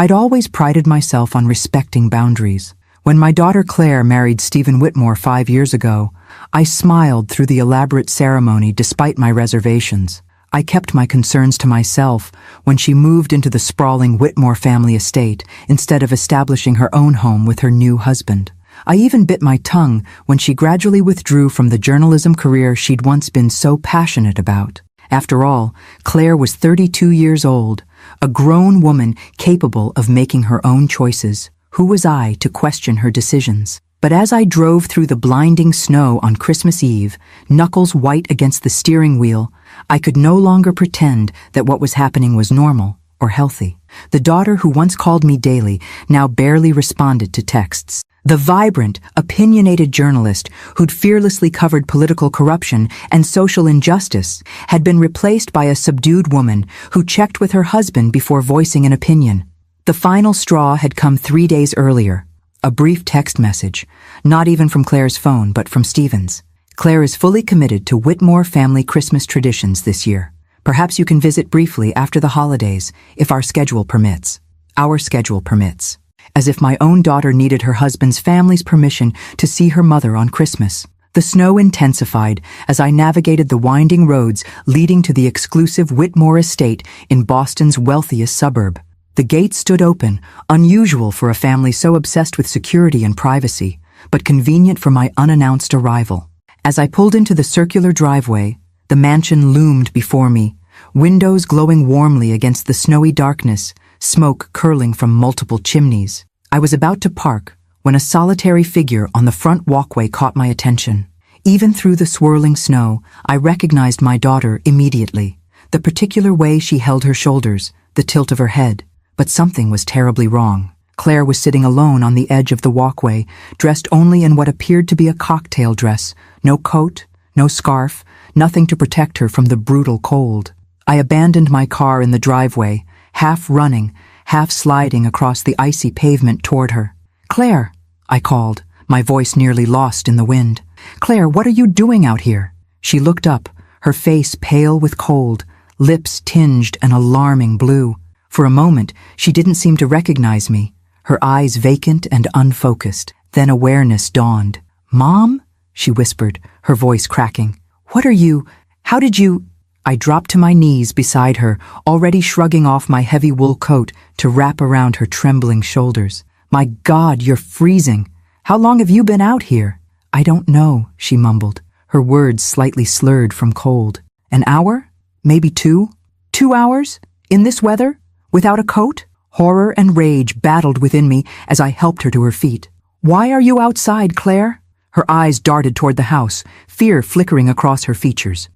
I'd always prided myself on respecting boundaries. When my daughter Claire married Stephen Whitmore 5 years ago, I smiled through the elaborate ceremony despite my reservations. I kept my concerns to myself when she moved into the sprawling Whitmore family estate instead of establishing her own home with her new husband. I even bit my tongue when she gradually withdrew from the journalism career she'd once been so passionate about. After all, Claire was 32 years old, a grown woman capable of making her own choices. Who was I to question her decisions? But as I drove through the blinding snow on Christmas Eve, knuckles white against the steering wheel, I could no longer pretend that what was happening was normal or healthy. The daughter who once called me daily now barely responded to texts. The vibrant, opinionated journalist who'd fearlessly covered political corruption and social injustice had been replaced by a subdued woman who checked with her husband before voicing an opinion. The final straw had come 3 days earlier. A brief text message, not even from Claire's phone, but from Stephen's. Claire is fully committed to Whitmore family Christmas traditions this year. Perhaps you can visit briefly after the holidays, if our schedule permits. Our schedule permits. As if my own daughter needed her husband's family's permission to see her mother on Christmas. The snow intensified as I navigated the winding roads leading to the exclusive Whitmore estate in Boston's wealthiest suburb. The gate stood open, unusual for a family so obsessed with security and privacy, but convenient for my unannounced arrival. As I pulled into the circular driveway, the mansion loomed before me, windows glowing warmly against the snowy darkness, smoke curling from multiple chimneys. I was about to park when a solitary figure on the front walkway caught my attention. Even through the swirling snow, I recognized my daughter immediately. The particular way she held her shoulders, the tilt of her head. But something was terribly wrong. Claire was sitting alone on the edge of the walkway, dressed only in what appeared to be a cocktail dress. No coat, no scarf, nothing to protect her from the brutal cold. I abandoned my car in the driveway, half running, half sliding across the icy pavement toward her. "Claire," I called, my voice nearly lost in the wind. "Claire, what are you doing out here?" She looked up, her face pale with cold, lips tinged an alarming blue. For a moment, she didn't seem to recognize me, her eyes vacant and unfocused. Then awareness dawned. "Mom?" she whispered, her voice cracking. How did you—" I dropped to my knees beside her, already shrugging off my heavy wool coat to wrap around her trembling shoulders. "My God, you're freezing. How long have you been out here?" "I don't know," she mumbled, her words slightly slurred from cold. "An hour? Maybe 2? 2 hours? In this weather? Without a coat?" Horror and rage battled within me as I helped her to her feet. "Why are you outside, Claire?" Her eyes darted toward the house, fear flickering across her features.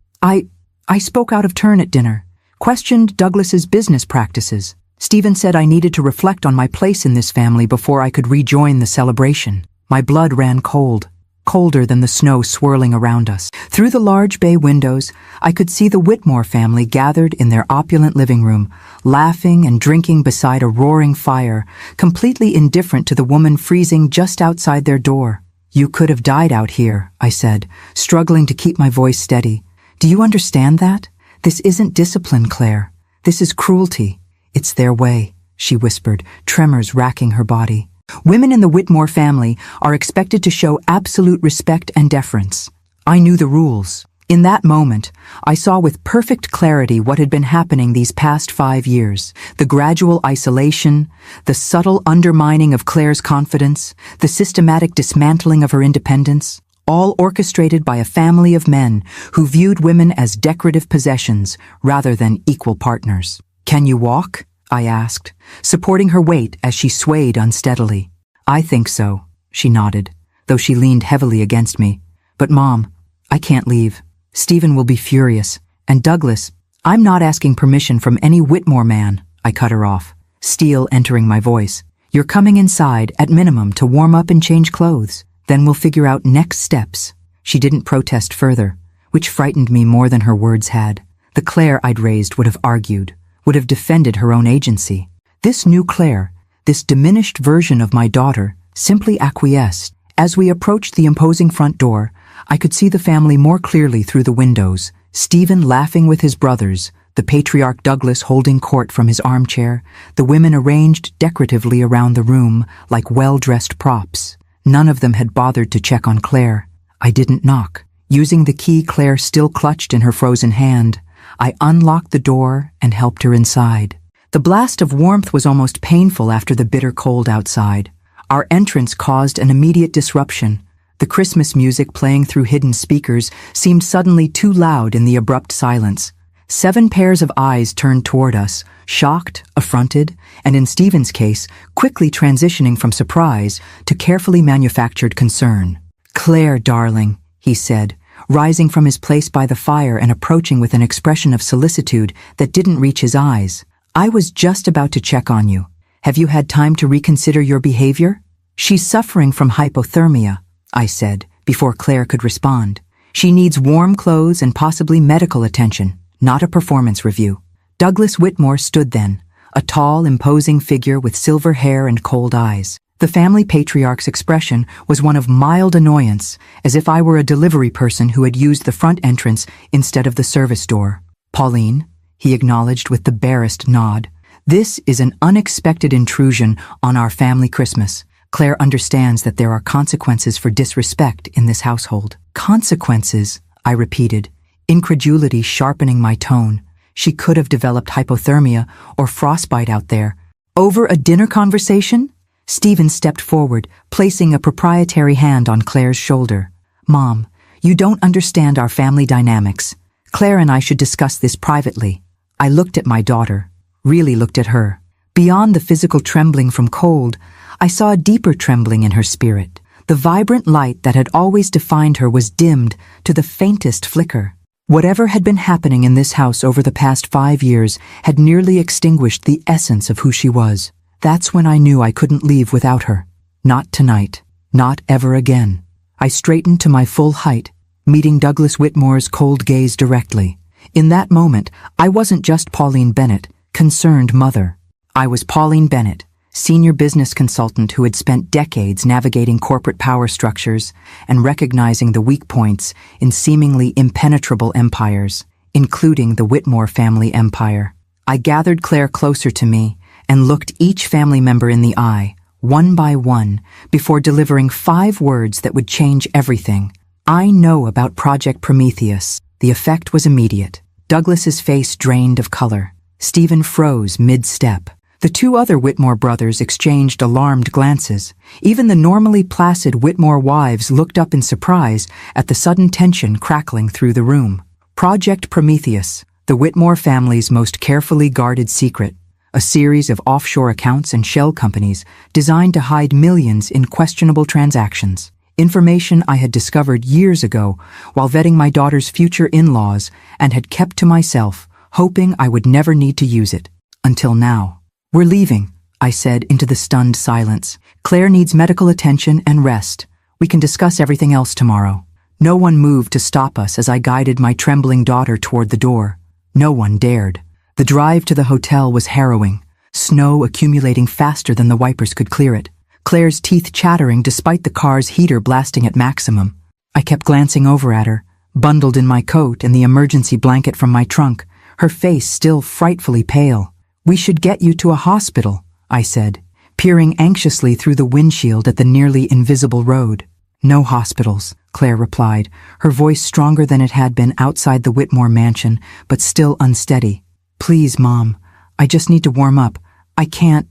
I spoke out of turn at dinner, questioned Douglas's business practices. Stephen said I needed to reflect on my place in this family before I could rejoin the celebration. My blood ran cold, colder than the snow swirling around us. Through the large bay windows, I could see the Whitmore family gathered in their opulent living room, laughing and drinking beside a roaring fire, completely indifferent to the woman freezing just outside their door. "You could have died out here," I said, struggling to keep my voice steady. "Do you understand that? This isn't discipline, Claire. This is cruelty. It's their way," she whispered, tremors racking her body. "Women in the Whitmore family are expected to show absolute respect and deference." I knew the rules. In that moment, I saw with perfect clarity what had been happening these past 5 years. The gradual isolation, the subtle undermining of Claire's confidence, the systematic dismantling of her independence, all orchestrated by a family of men who viewed women as decorative possessions rather than equal partners. "Can you walk?" I asked, supporting her weight as she swayed unsteadily. "I think so," she nodded, though she leaned heavily against me. "But Mom, I can't leave. Stephen will be furious. And Douglas, I'm not asking permission from any Whitmore man," I cut her off, steel entering my voice. "You're coming inside, at minimum, to warm up and change clothes. Then we'll figure out next steps." She didn't protest further, which frightened me more than her words had. The Claire I'd raised would have argued, would have defended her own agency. This new Claire, this diminished version of my daughter, simply acquiesced. As we approached the imposing front door, I could see the family more clearly through the windows, Stephen laughing with his brothers, the patriarch Douglas holding court from his armchair, the women arranged decoratively around the room like well-dressed props. None of them had bothered to check on Claire. I didn't knock. Using the key Claire still clutched in her frozen hand, I unlocked the door and helped her inside. The blast of warmth was almost painful after the bitter cold outside. Our entrance caused an immediate disruption. The Christmas music playing through hidden speakers seemed suddenly too loud in the abrupt silence. 7 pairs of eyes turned toward us, shocked, affronted, and in Stephen's case, quickly transitioning from surprise to carefully manufactured concern. "Claire, darling," he said, rising from his place by the fire and approaching with an expression of solicitude that didn't reach his eyes. "I was just about to check on you. Have you had time to reconsider your behavior?" "She's suffering from hypothermia," I said, before Claire could respond. "She needs warm clothes and possibly medical attention, not a performance review." Douglas Whitmore stood then, a tall, imposing figure with silver hair and cold eyes. The family patriarch's expression was one of mild annoyance, as if I were a delivery person who had used the front entrance instead of the service door. "Pauline," he acknowledged with the barest nod, "this is an unexpected intrusion on our family Christmas. Claire understands that there are consequences for disrespect in this household." "Consequences," I repeated, incredulity sharpening my tone. She could have developed hypothermia or frostbite out there. "Over a dinner conversation?" Stephen stepped forward, placing a proprietary hand on Claire's shoulder. "Mom, you don't understand our family dynamics. Claire and I should discuss this privately." I looked at my daughter, really looked at her. Beyond the physical trembling from cold, I saw a deeper trembling in her spirit. The vibrant light that had always defined her was dimmed to the faintest flicker. Whatever had been happening in this house over the past 5 years had nearly extinguished the essence of who she was. That's when I knew I couldn't leave without her. Not tonight. Not ever again. I straightened to my full height, meeting Douglas Whitmore's cold gaze directly. In that moment, I wasn't just Pauline Bennett, concerned mother. I was Pauline Bennett, senior business consultant who had spent decades navigating corporate power structures and recognizing the weak points in seemingly impenetrable empires, including the Whitmore family empire. I gathered Claire closer to me and looked each family member in the eye, one by one, before delivering 5 words that would change everything. "I know about Project Prometheus." The effect was immediate. Douglas's face drained of color. Stephen froze mid-step. The 2 other Whitmore brothers exchanged alarmed glances. Even the normally placid Whitmore wives looked up in surprise at the sudden tension crackling through the room. Project Prometheus, the Whitmore family's most carefully guarded secret, a series of offshore accounts and shell companies designed to hide millions in questionable transactions. Information I had discovered years ago while vetting my daughter's future in-laws and had kept to myself, hoping I would never need to use it. Until now. "We're leaving," I said into the stunned silence. "Claire needs medical attention and rest. We can discuss everything else tomorrow." No one moved to stop us as I guided my trembling daughter toward the door. No one dared. The drive to the hotel was harrowing, snow accumulating faster than the wipers could clear it, Claire's teeth chattering despite the car's heater blasting at maximum. I kept glancing over at her, bundled in my coat and the emergency blanket from my trunk, her face still frightfully pale. "We should get you to a hospital," I said, peering anxiously through the windshield at the nearly invisible road. "No hospitals," Claire replied, her voice stronger than it had been outside the Whitmore mansion, but still unsteady. "Please, Mom, I just need to warm up. I can't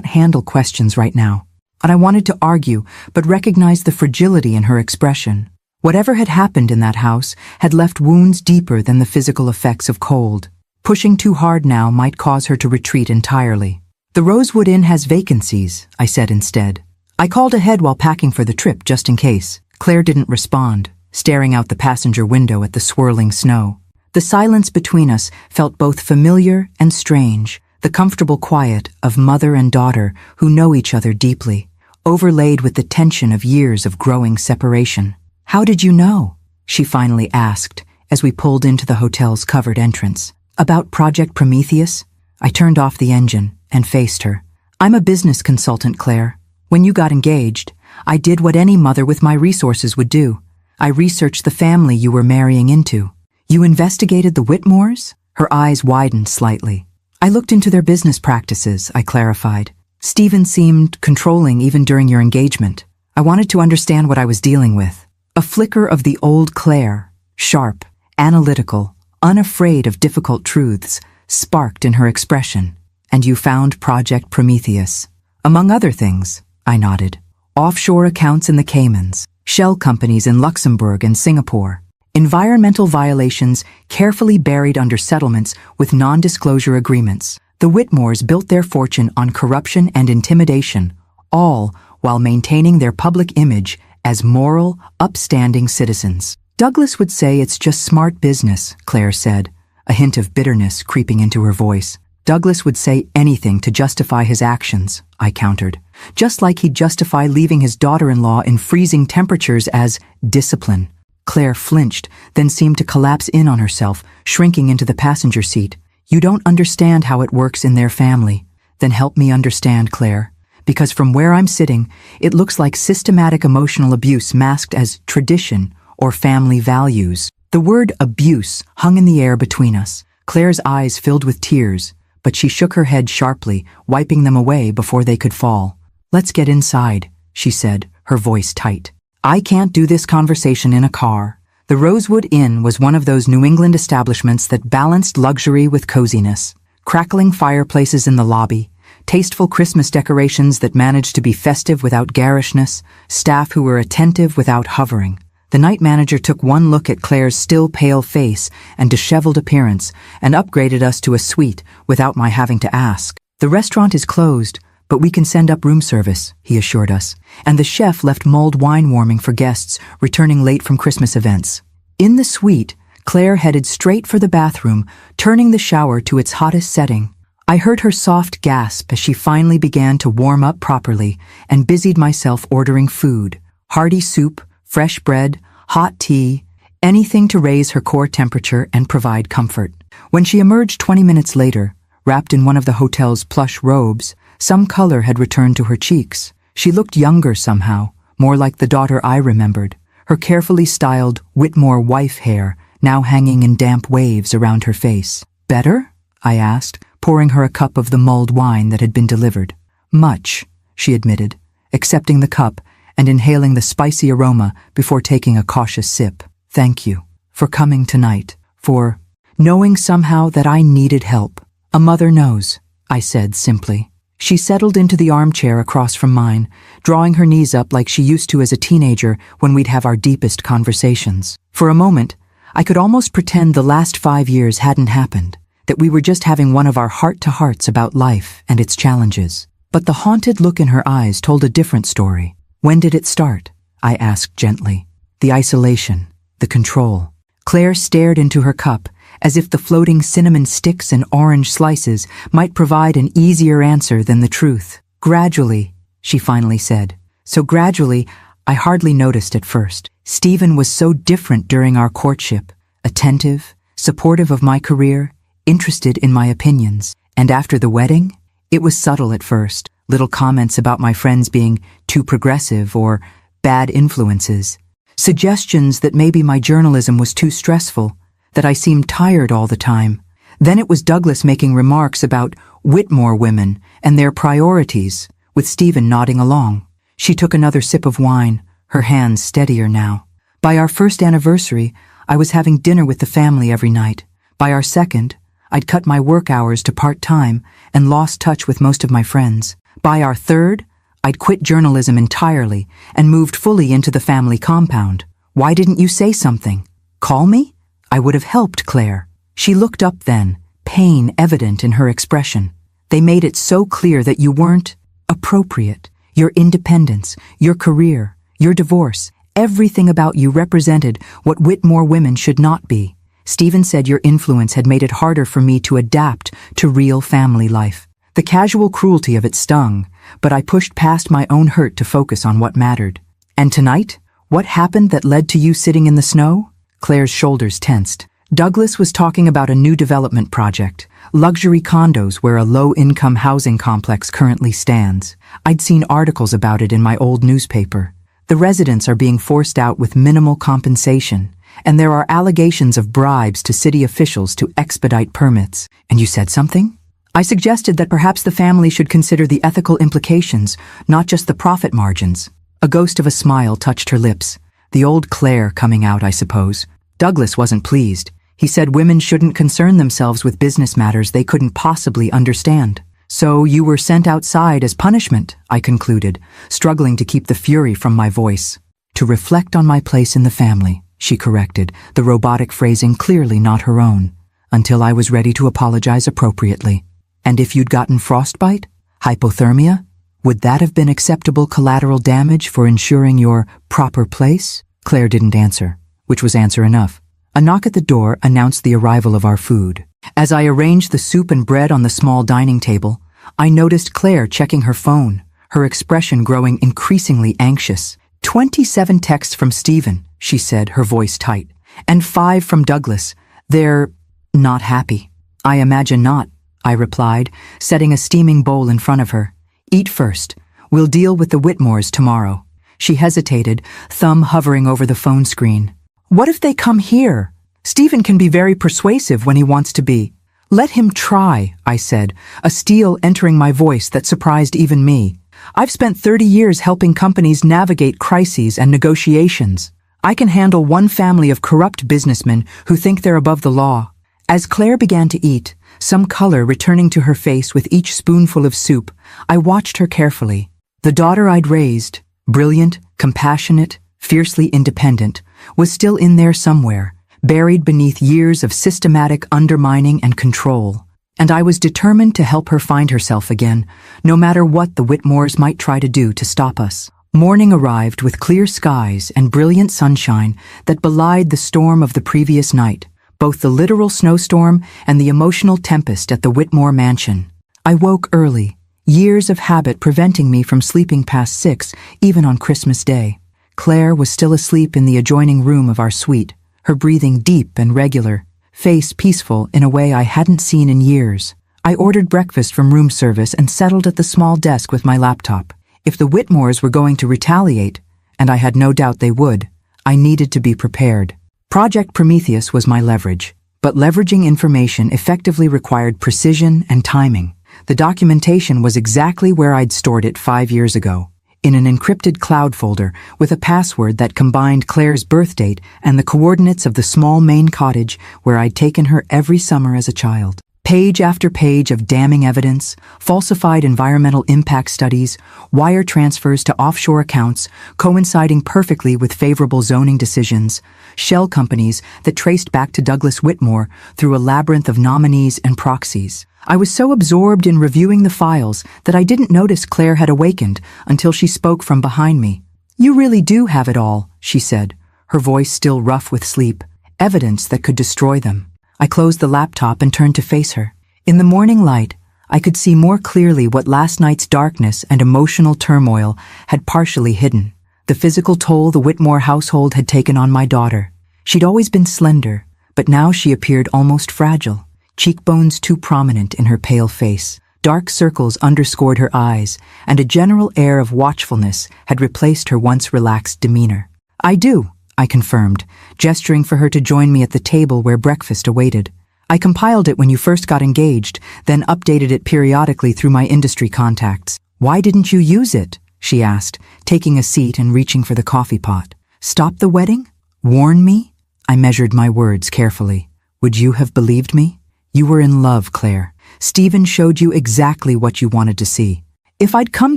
handle questions right now." And I wanted to argue, but recognized the fragility in her expression. Whatever had happened in that house had left wounds deeper than the physical effects of cold. Pushing too hard now might cause her to retreat entirely. "The Rosewood Inn has vacancies," I said instead. I called ahead while packing for the trip just in case. Claire didn't respond, staring out the passenger window at the swirling snow. The silence between us felt both familiar and strange, the comfortable quiet of mother and daughter who know each other deeply, overlaid with the tension of years of growing separation. "How did you know?" she finally asked as we pulled into the hotel's covered entrance. "About Project Prometheus?" I turned off the engine and faced her. "I'm a business consultant, Claire. When you got engaged, I did what any mother with my resources would do. I researched the family you were marrying into." "You investigated the Whitmores?" Her eyes widened slightly. I looked into their business practices, I clarified. Stephen seemed controlling even during your engagement. I wanted to understand what I was dealing with. A flicker of the old Claire, sharp, analytical, unafraid of difficult truths, sparked in her expression. And you found Project Prometheus. Among other things, I nodded. Offshore accounts in the Caymans, shell companies in Luxembourg and Singapore, environmental violations carefully buried under settlements with non-disclosure agreements. The Whitmores built their fortune on corruption and intimidation, all while maintaining their public image as moral, upstanding citizens. Douglas would say it's just smart business, Claire said, a hint of bitterness creeping into her voice. Douglas would say anything to justify his actions, I countered, just like he'd justify leaving his daughter-in-law in freezing temperatures as discipline. Claire flinched, then seemed to collapse in on herself, shrinking into the passenger seat. You don't understand how it works in their family. Then help me understand, Claire. Because from where I'm sitting, it looks like systematic emotional abuse masked as tradition or family values. The word abuse hung in the air between us. Claire's eyes filled with tears, but she shook her head sharply, wiping them away before they could fall. Let's get inside, she said, her voice tight. I can't do this conversation in a car. The Rosewood Inn was one of those New England establishments that balanced luxury with coziness. Crackling fireplaces in the lobby, tasteful Christmas decorations that managed to be festive without garishness, staff who were attentive without hovering. The night manager took one look at Claire's still pale face and disheveled appearance and upgraded us to a suite without my having to ask. The restaurant is closed, but we can send up room service, he assured us, and the chef left mulled wine warming for guests returning late from Christmas events. In the suite, Claire headed straight for the bathroom, turning the shower to its hottest setting. I heard her soft gasp as she finally began to warm up properly and busied myself ordering food, hearty soup, fresh bread, hot tea, anything to raise her core temperature and provide comfort. When she emerged 20 minutes later, wrapped in one of the hotel's plush robes, some color had returned to her cheeks. She looked younger somehow, more like the daughter I remembered, her carefully styled Whitmore wife hair now hanging in damp waves around her face. Better? I asked, pouring her a cup of the mulled wine that had been delivered. Much, she admitted, accepting the cup and inhaling the spicy aroma before taking a cautious sip. Thank you for coming tonight, for knowing somehow that I needed help. A mother knows, I said simply. She settled into the armchair across from mine, drawing her knees up like she used to as a teenager when we'd have our deepest conversations. For a moment, I could almost pretend the last 5 years hadn't happened, that we were just having one of our heart-to-hearts about life and its challenges. But the haunted look in her eyes told a different story. When did it start? I asked gently. The isolation, the control. Claire stared into her cup, as if the floating cinnamon sticks and orange slices might provide an easier answer than the truth. Gradually, she finally said. So gradually, I hardly noticed at first. Stephen was so different during our courtship, attentive, supportive of my career, interested in my opinions. And after the wedding, it was subtle at first. Little comments about my friends being too progressive or bad influences. Suggestions that maybe my journalism was too stressful, that I seemed tired all the time. Then it was Douglas making remarks about Whitmore women and their priorities, with Stephen nodding along. She took another sip of wine, her hands steadier now. By our first anniversary, I was having dinner with the family every night. By our second, I'd cut my work hours to part-time and lost touch with most of my friends. By our third, I'd quit journalism entirely and moved fully into the family compound. Why didn't you say something? Call me? I would have helped, Claire. She looked up then, pain evident in her expression. They made it so clear that you weren't appropriate. Your independence, your career, your divorce, everything about you represented what Whitmore women should not be. Stephen said your influence had made it harder for me to adapt to real family life. The casual cruelty of it stung, but I pushed past my own hurt to focus on what mattered. And tonight, what happened that led to you sitting in the snow? Claire's shoulders tensed. Douglas was talking about a new development project, luxury condos where a low-income housing complex currently stands. I'd seen articles about it in my old newspaper. The residents are being forced out with minimal compensation, and there are allegations of bribes to city officials to expedite permits. And you said something? I suggested that perhaps the family should consider the ethical implications, not just the profit margins. A ghost of a smile touched her lips. The old Claire coming out, I suppose. Douglas wasn't pleased. He said women shouldn't concern themselves with business matters they couldn't possibly understand. So you were sent outside as punishment, I concluded, struggling to keep the fury from my voice. To reflect on my place in the family, she corrected, the robotic phrasing clearly not her own, until I was ready to apologize appropriately. And if you'd gotten frostbite? Hypothermia? Would that have been acceptable collateral damage for ensuring your proper place? Claire didn't answer, which was answer enough. A knock at the door announced the arrival of our food. As I arranged the soup and bread on the small dining table, I noticed Claire checking her phone, her expression growing increasingly anxious. 27 texts from Stephen, she said, her voice tight, and 5 from Douglas. They're not happy. I imagine not, I replied, setting a steaming bowl in front of her. Eat first. We'll deal with the Whitmores tomorrow. She hesitated, thumb hovering over the phone screen. What if they come here? Stephen can be very persuasive when he wants to be. Let him try, I said, a steel entering my voice that surprised even me. I've spent 30 years helping companies navigate crises and negotiations. I can handle one family of corrupt businessmen who think they're above the law. As Claire began to eat, some color returning to her face with each spoonful of soup, I watched her carefully. The daughter I'd raised, brilliant, compassionate, fiercely independent, was still in there somewhere, buried beneath years of systematic undermining and control. And I was determined to help her find herself again, no matter what the Whitmores might try to do to stop us. Morning arrived with clear skies and brilliant sunshine that belied the storm of the previous night, both the literal snowstorm and the emotional tempest at the Whitmore mansion. I woke early, years of habit preventing me from sleeping past 6, even on Christmas Day. Claire was still asleep in the adjoining room of our suite, her breathing deep and regular, face peaceful in a way I hadn't seen in years. I ordered breakfast from room service and settled at the small desk with my laptop. If the Whitmores were going to retaliate, and I had no doubt they would, I needed to be prepared. Project Prometheus was my leverage, but leveraging information effectively required precision and timing. The documentation was exactly where I'd stored it 5 years ago, in an encrypted cloud folder with a password that combined Claire's birth date and the coordinates of the small Maine cottage where I'd taken her every summer as a child. Page after page of damning evidence, falsified environmental impact studies, wire transfers to offshore accounts coinciding perfectly with favorable zoning decisions, shell companies that traced back to Douglas Whitmore through a labyrinth of nominees and proxies. I was so absorbed in reviewing the files that I didn't notice Claire had awakened until she spoke from behind me. "You really do have it all," she said, her voice still rough with sleep, evidence that could destroy them. I closed the laptop and turned to face her. In the morning light, I could see more clearly what last night's darkness and emotional turmoil had partially hidden. The physical toll the Whitmore household had taken on my daughter. She'd always been slender, but now she appeared almost fragile, cheekbones too prominent in her pale face. Dark circles underscored her eyes, and a general air of watchfulness had replaced her once relaxed demeanor. "I do," I confirmed, gesturing for her to join me at the table where breakfast awaited. "I compiled it when you first got engaged, then updated it periodically through my industry contacts." "Why didn't you use it?" she asked, taking a seat and reaching for the coffee pot. "Stop the wedding? Warn me?" I measured my words carefully. "Would you have believed me? You were in love, Claire. Stephen showed you exactly what you wanted to see. If I'd come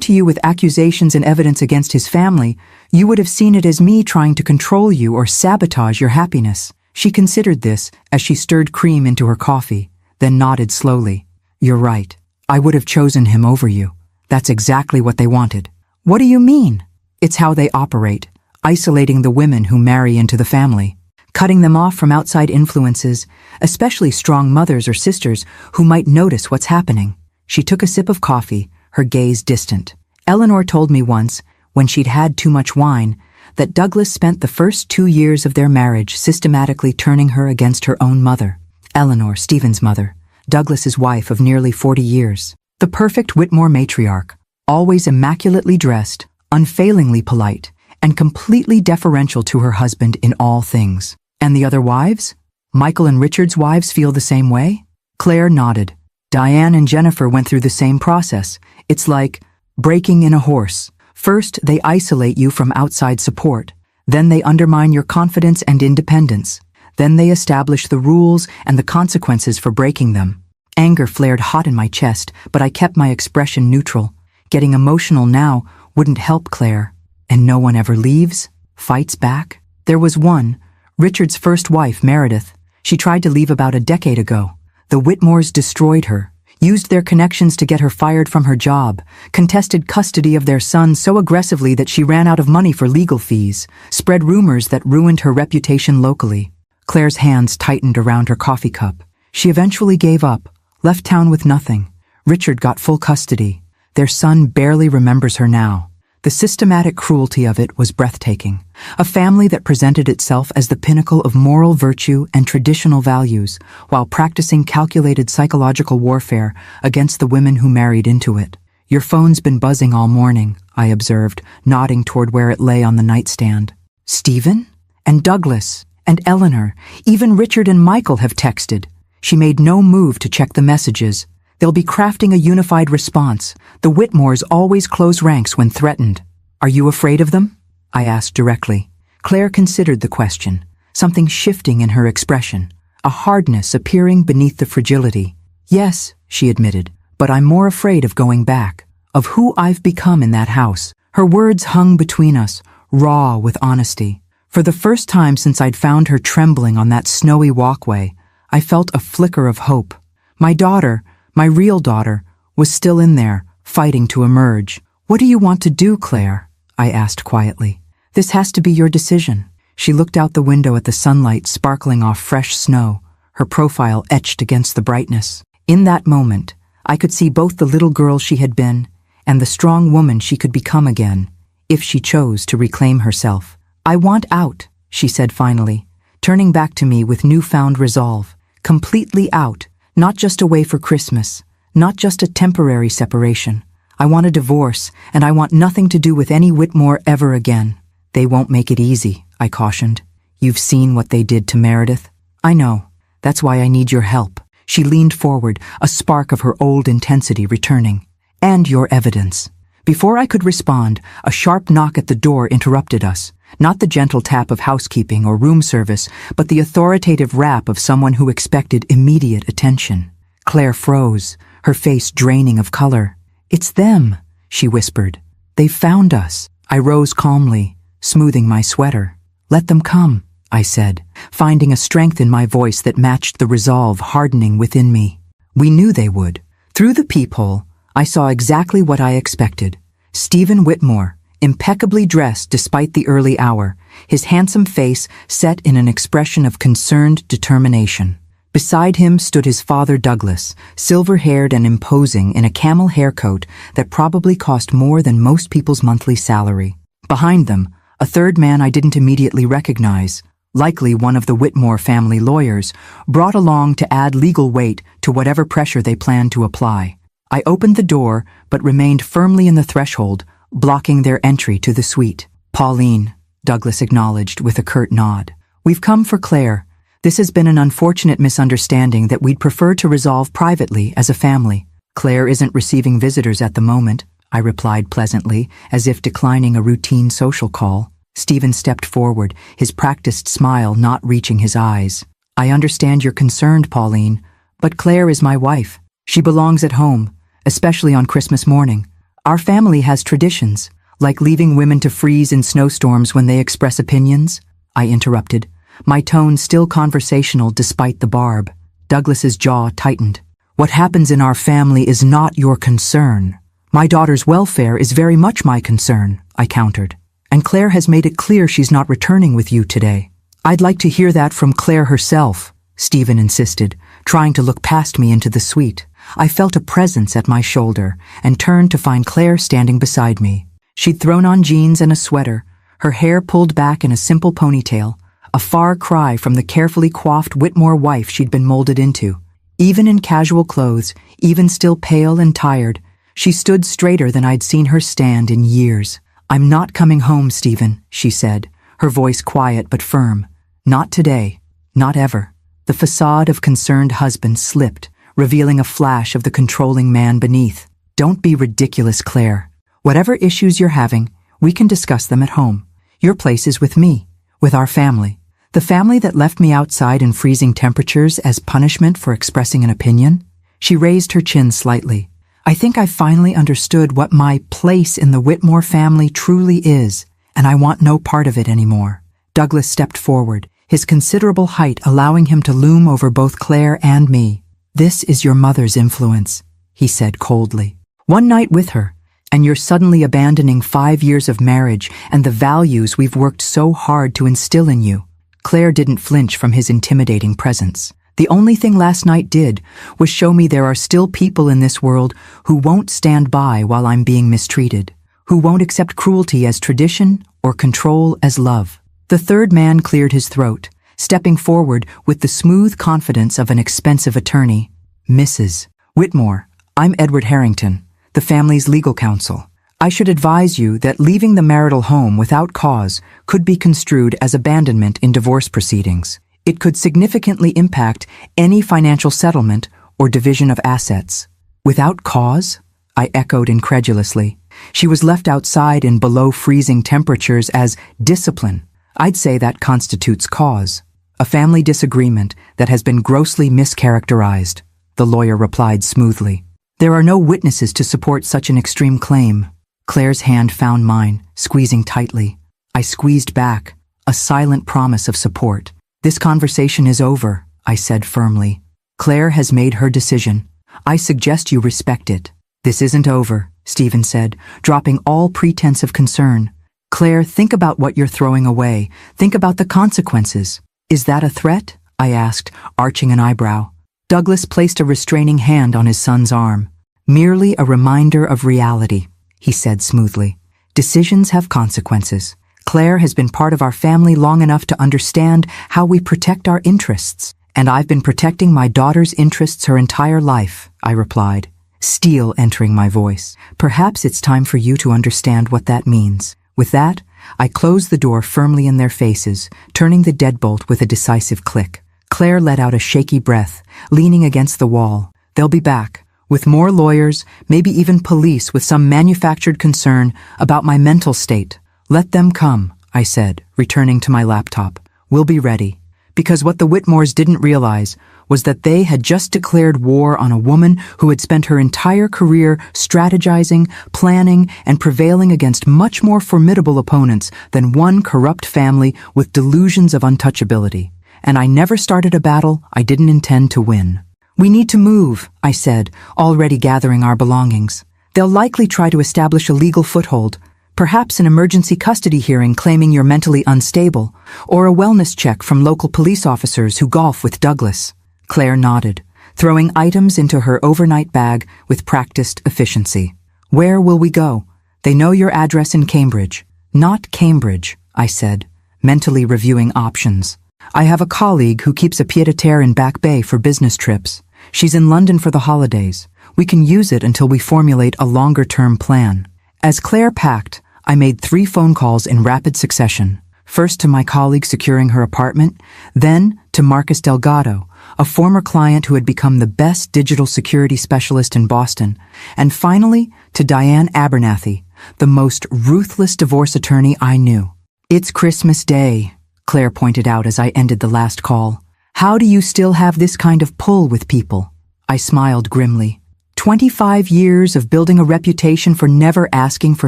to you with accusations and evidence against his family, you would have seen it as me trying to control you or sabotage your happiness." She considered this as she stirred cream into her coffee, then nodded slowly. "You're right. I would have chosen him over you. That's exactly what they wanted." "What do you mean?" "It's how they operate, isolating the women who marry into the family, cutting them off from outside influences, especially strong mothers or sisters who might notice what's happening." She took a sip of coffee, her gaze distant. "Eleanor told me once, when she'd had too much wine, that Douglas spent the first 2 years of their marriage systematically turning her against her own mother. Eleanor, Stephen's mother, Douglas's wife of nearly 40 years. The perfect Whitmore matriarch, always immaculately dressed, unfailingly polite, and completely deferential to her husband in all things. And the other wives? Michael and Richard's wives feel the same way? Claire nodded. Diane and Jennifer went through the same process. It's like breaking in a horse. First, they isolate you from outside support. Then they undermine your confidence and independence. Then they establish the rules and the consequences for breaking them. Anger flared hot in my chest, but I kept my expression neutral. Getting emotional now wouldn't help Claire. And no one ever leaves? Fights back? There was one, Richard's first wife, Meredith. She tried to leave about a decade ago. The Whitmores destroyed her, used their connections to get her fired from her job, contested custody of their son so aggressively that she ran out of money for legal fees, spread rumors that ruined her reputation locally. Claire's hands tightened around her coffee cup. She eventually gave up, left town with nothing. Richard got full custody. Their son barely remembers her now. The systematic cruelty of it was breathtaking. A family that presented itself as the pinnacle of moral virtue and traditional values, while practicing calculated psychological warfare against the women who married into it. Your phone's been buzzing all morning, I observed, nodding toward where it lay on the nightstand. Stephen? And Douglas? And Eleanor? Even Richard and Michael have texted. She made no move to check the messages. They'll be crafting a unified response. The Whitmores always close ranks when threatened. Are you afraid of them? I asked directly. Claire considered the question, something shifting in her expression, a hardness appearing beneath the fragility. Yes, she admitted, but I'm more afraid of going back, of who I've become in that house. Her words hung between us, raw with honesty. For the first time since I'd found her trembling on that snowy walkway, I felt a flicker of hope. My daughter, my real daughter, was still in there, fighting to emerge. What do you want to do, Claire? I asked quietly. This has to be your decision. She looked out the window at the sunlight sparkling off fresh snow, her profile etched against the brightness. In that moment, I could see both the little girl she had been and the strong woman she could become again, if she chose to reclaim herself. I want out, she said finally, turning back to me with newfound resolve. Completely out. Not just away for Christmas, not just a temporary separation. I want a divorce, and I want nothing to do with any Whitmore ever again. They won't make it easy, I cautioned. You've seen what they did to Meredith. I know. That's why I need your help. She leaned forward, a spark of her old intensity returning. And your evidence. Before I could respond, a sharp knock at the door interrupted us. Not the gentle tap of housekeeping or room service, but the authoritative rap of someone who expected immediate attention. Claire froze, her face draining of color. It's them, she whispered. They've found us. I rose calmly, smoothing my sweater. Let them come, I said, finding a strength in my voice that matched the resolve hardening within me. We knew they would. Through the peephole, I saw exactly what I expected. Stephen Whitmore, impeccably dressed despite the early hour, his handsome face set in an expression of concerned determination. Beside him stood his father Douglas, silver-haired and imposing in a camel haircoat that probably cost more than most people's monthly salary. Behind them, a third man I didn't immediately recognize, likely one of the Whitmore family lawyers, brought along to add legal weight to whatever pressure they planned to apply. I opened the door, but remained firmly in the threshold, blocking their entry to the suite. Pauline, Douglas acknowledged with a curt nod. We've come for Claire. This has been an unfortunate misunderstanding that we'd prefer to resolve privately as a family. Claire isn't receiving visitors at the moment, I replied pleasantly, as if declining a routine social call. Stephen stepped forward, his practiced smile not reaching his eyes. I understand you're concerned, Pauline, but Claire is my wife. She belongs at home, especially on Christmas morning. Our family has traditions, like leaving women to freeze in snowstorms when they express opinions, I interrupted, my tone still conversational despite the barb. Douglas's jaw tightened. What happens in our family is not your concern. My daughter's welfare is very much my concern, I countered. And Claire has made it clear she's not returning with you today. I'd like to hear that from Claire herself, Stephen insisted, trying to look past me into the suite. I felt a presence at my shoulder and turned to find Claire standing beside me. She'd thrown on jeans and a sweater, her hair pulled back in a simple ponytail, a far cry from the carefully coiffed Whitmore wife she'd been molded into. Even in casual clothes, even still pale and tired, she stood straighter than I'd seen her stand in years. I'm not coming home, Stephen, she said, her voice quiet but firm. Not today. Not ever. The facade of concerned husband slipped, revealing a flash of the controlling man beneath. Don't be ridiculous, Claire. Whatever issues you're having, we can discuss them at home. Your place is with me, with our family. The family that left me outside in freezing temperatures as punishment for expressing an opinion? She raised her chin slightly. I think I finally understood what my place in the Whitmore family truly is, and I want no part of it anymore. Douglas stepped forward, his considerable height allowing him to loom over both Claire and me. This is your mother's influence, he said coldly. One night with her, and you're suddenly abandoning 5 years of marriage and the values we've worked so hard to instill in you. Claire didn't flinch from his intimidating presence. The only thing last night did was show me there are still people in this world who won't stand by while I'm being mistreated, who won't accept cruelty as tradition or control as love. The third man cleared his throat, stepping forward with the smooth confidence of an expensive attorney. Mrs. Whitmore, I'm Edward Harrington, the family's legal counsel. I should advise you that leaving the marital home without cause could be construed as abandonment in divorce proceedings. It could significantly impact any financial settlement or division of assets. Without cause? I echoed incredulously. She was left outside in below freezing temperatures as discipline. I'd say that constitutes cause. A family disagreement that has been grossly mischaracterized, the lawyer replied smoothly. There are no witnesses to support such an extreme claim. Claire's hand found mine, squeezing tightly. I squeezed back, a silent promise of support. This conversation is over, I said firmly. Claire has made her decision. I suggest you respect it. This isn't over, Stephen said, dropping all pretense of concern. Claire, think about what you're throwing away. Think about the consequences. Is that a threat? I asked, arching an eyebrow. Douglas placed a restraining hand on his son's arm. Merely a reminder of reality, he said smoothly. Decisions have consequences. Claire has been part of our family long enough to understand how we protect our interests, and I've been protecting my daughter's interests her entire life, I replied, steel entering my voice. Perhaps it's time for you to understand what that means. With that, I closed the door firmly in their faces, turning the deadbolt with a decisive click. Claire let out a shaky breath, leaning against the wall. They'll be back, with more lawyers, maybe even police with some manufactured concern about my mental state. Let them come, I said, returning to my laptop. We'll be ready. Because what the Whitmores didn't realize was that they had just declared war on a woman who had spent her entire career strategizing, planning, and prevailing against much more formidable opponents than one corrupt family with delusions of untouchability. And I never started a battle I didn't intend to win. We need to move, I said, already gathering our belongings. They'll likely try to establish a legal foothold, perhaps an emergency custody hearing claiming you're mentally unstable, or a wellness check from local police officers who golf with Douglas. Claire nodded, throwing items into her overnight bag with practiced efficiency. Where will we go? They know your address in Cambridge. Not Cambridge, I said, mentally reviewing options. I have a colleague who keeps a pied-à-terre in Back Bay for business trips. She's in London for the holidays. We can use it until we formulate a longer-term plan. As Claire packed, I made 3 phone calls in rapid succession. First to my colleague securing her apartment, then to Marcus Delgado, a former client who had become the best digital security specialist in Boston, and finally to Diane Abernathy, the most ruthless divorce attorney I knew. It's Christmas Day, Claire pointed out as I ended the last call. How do you still have this kind of pull with people? I smiled grimly. 25 years of building a reputation for never asking for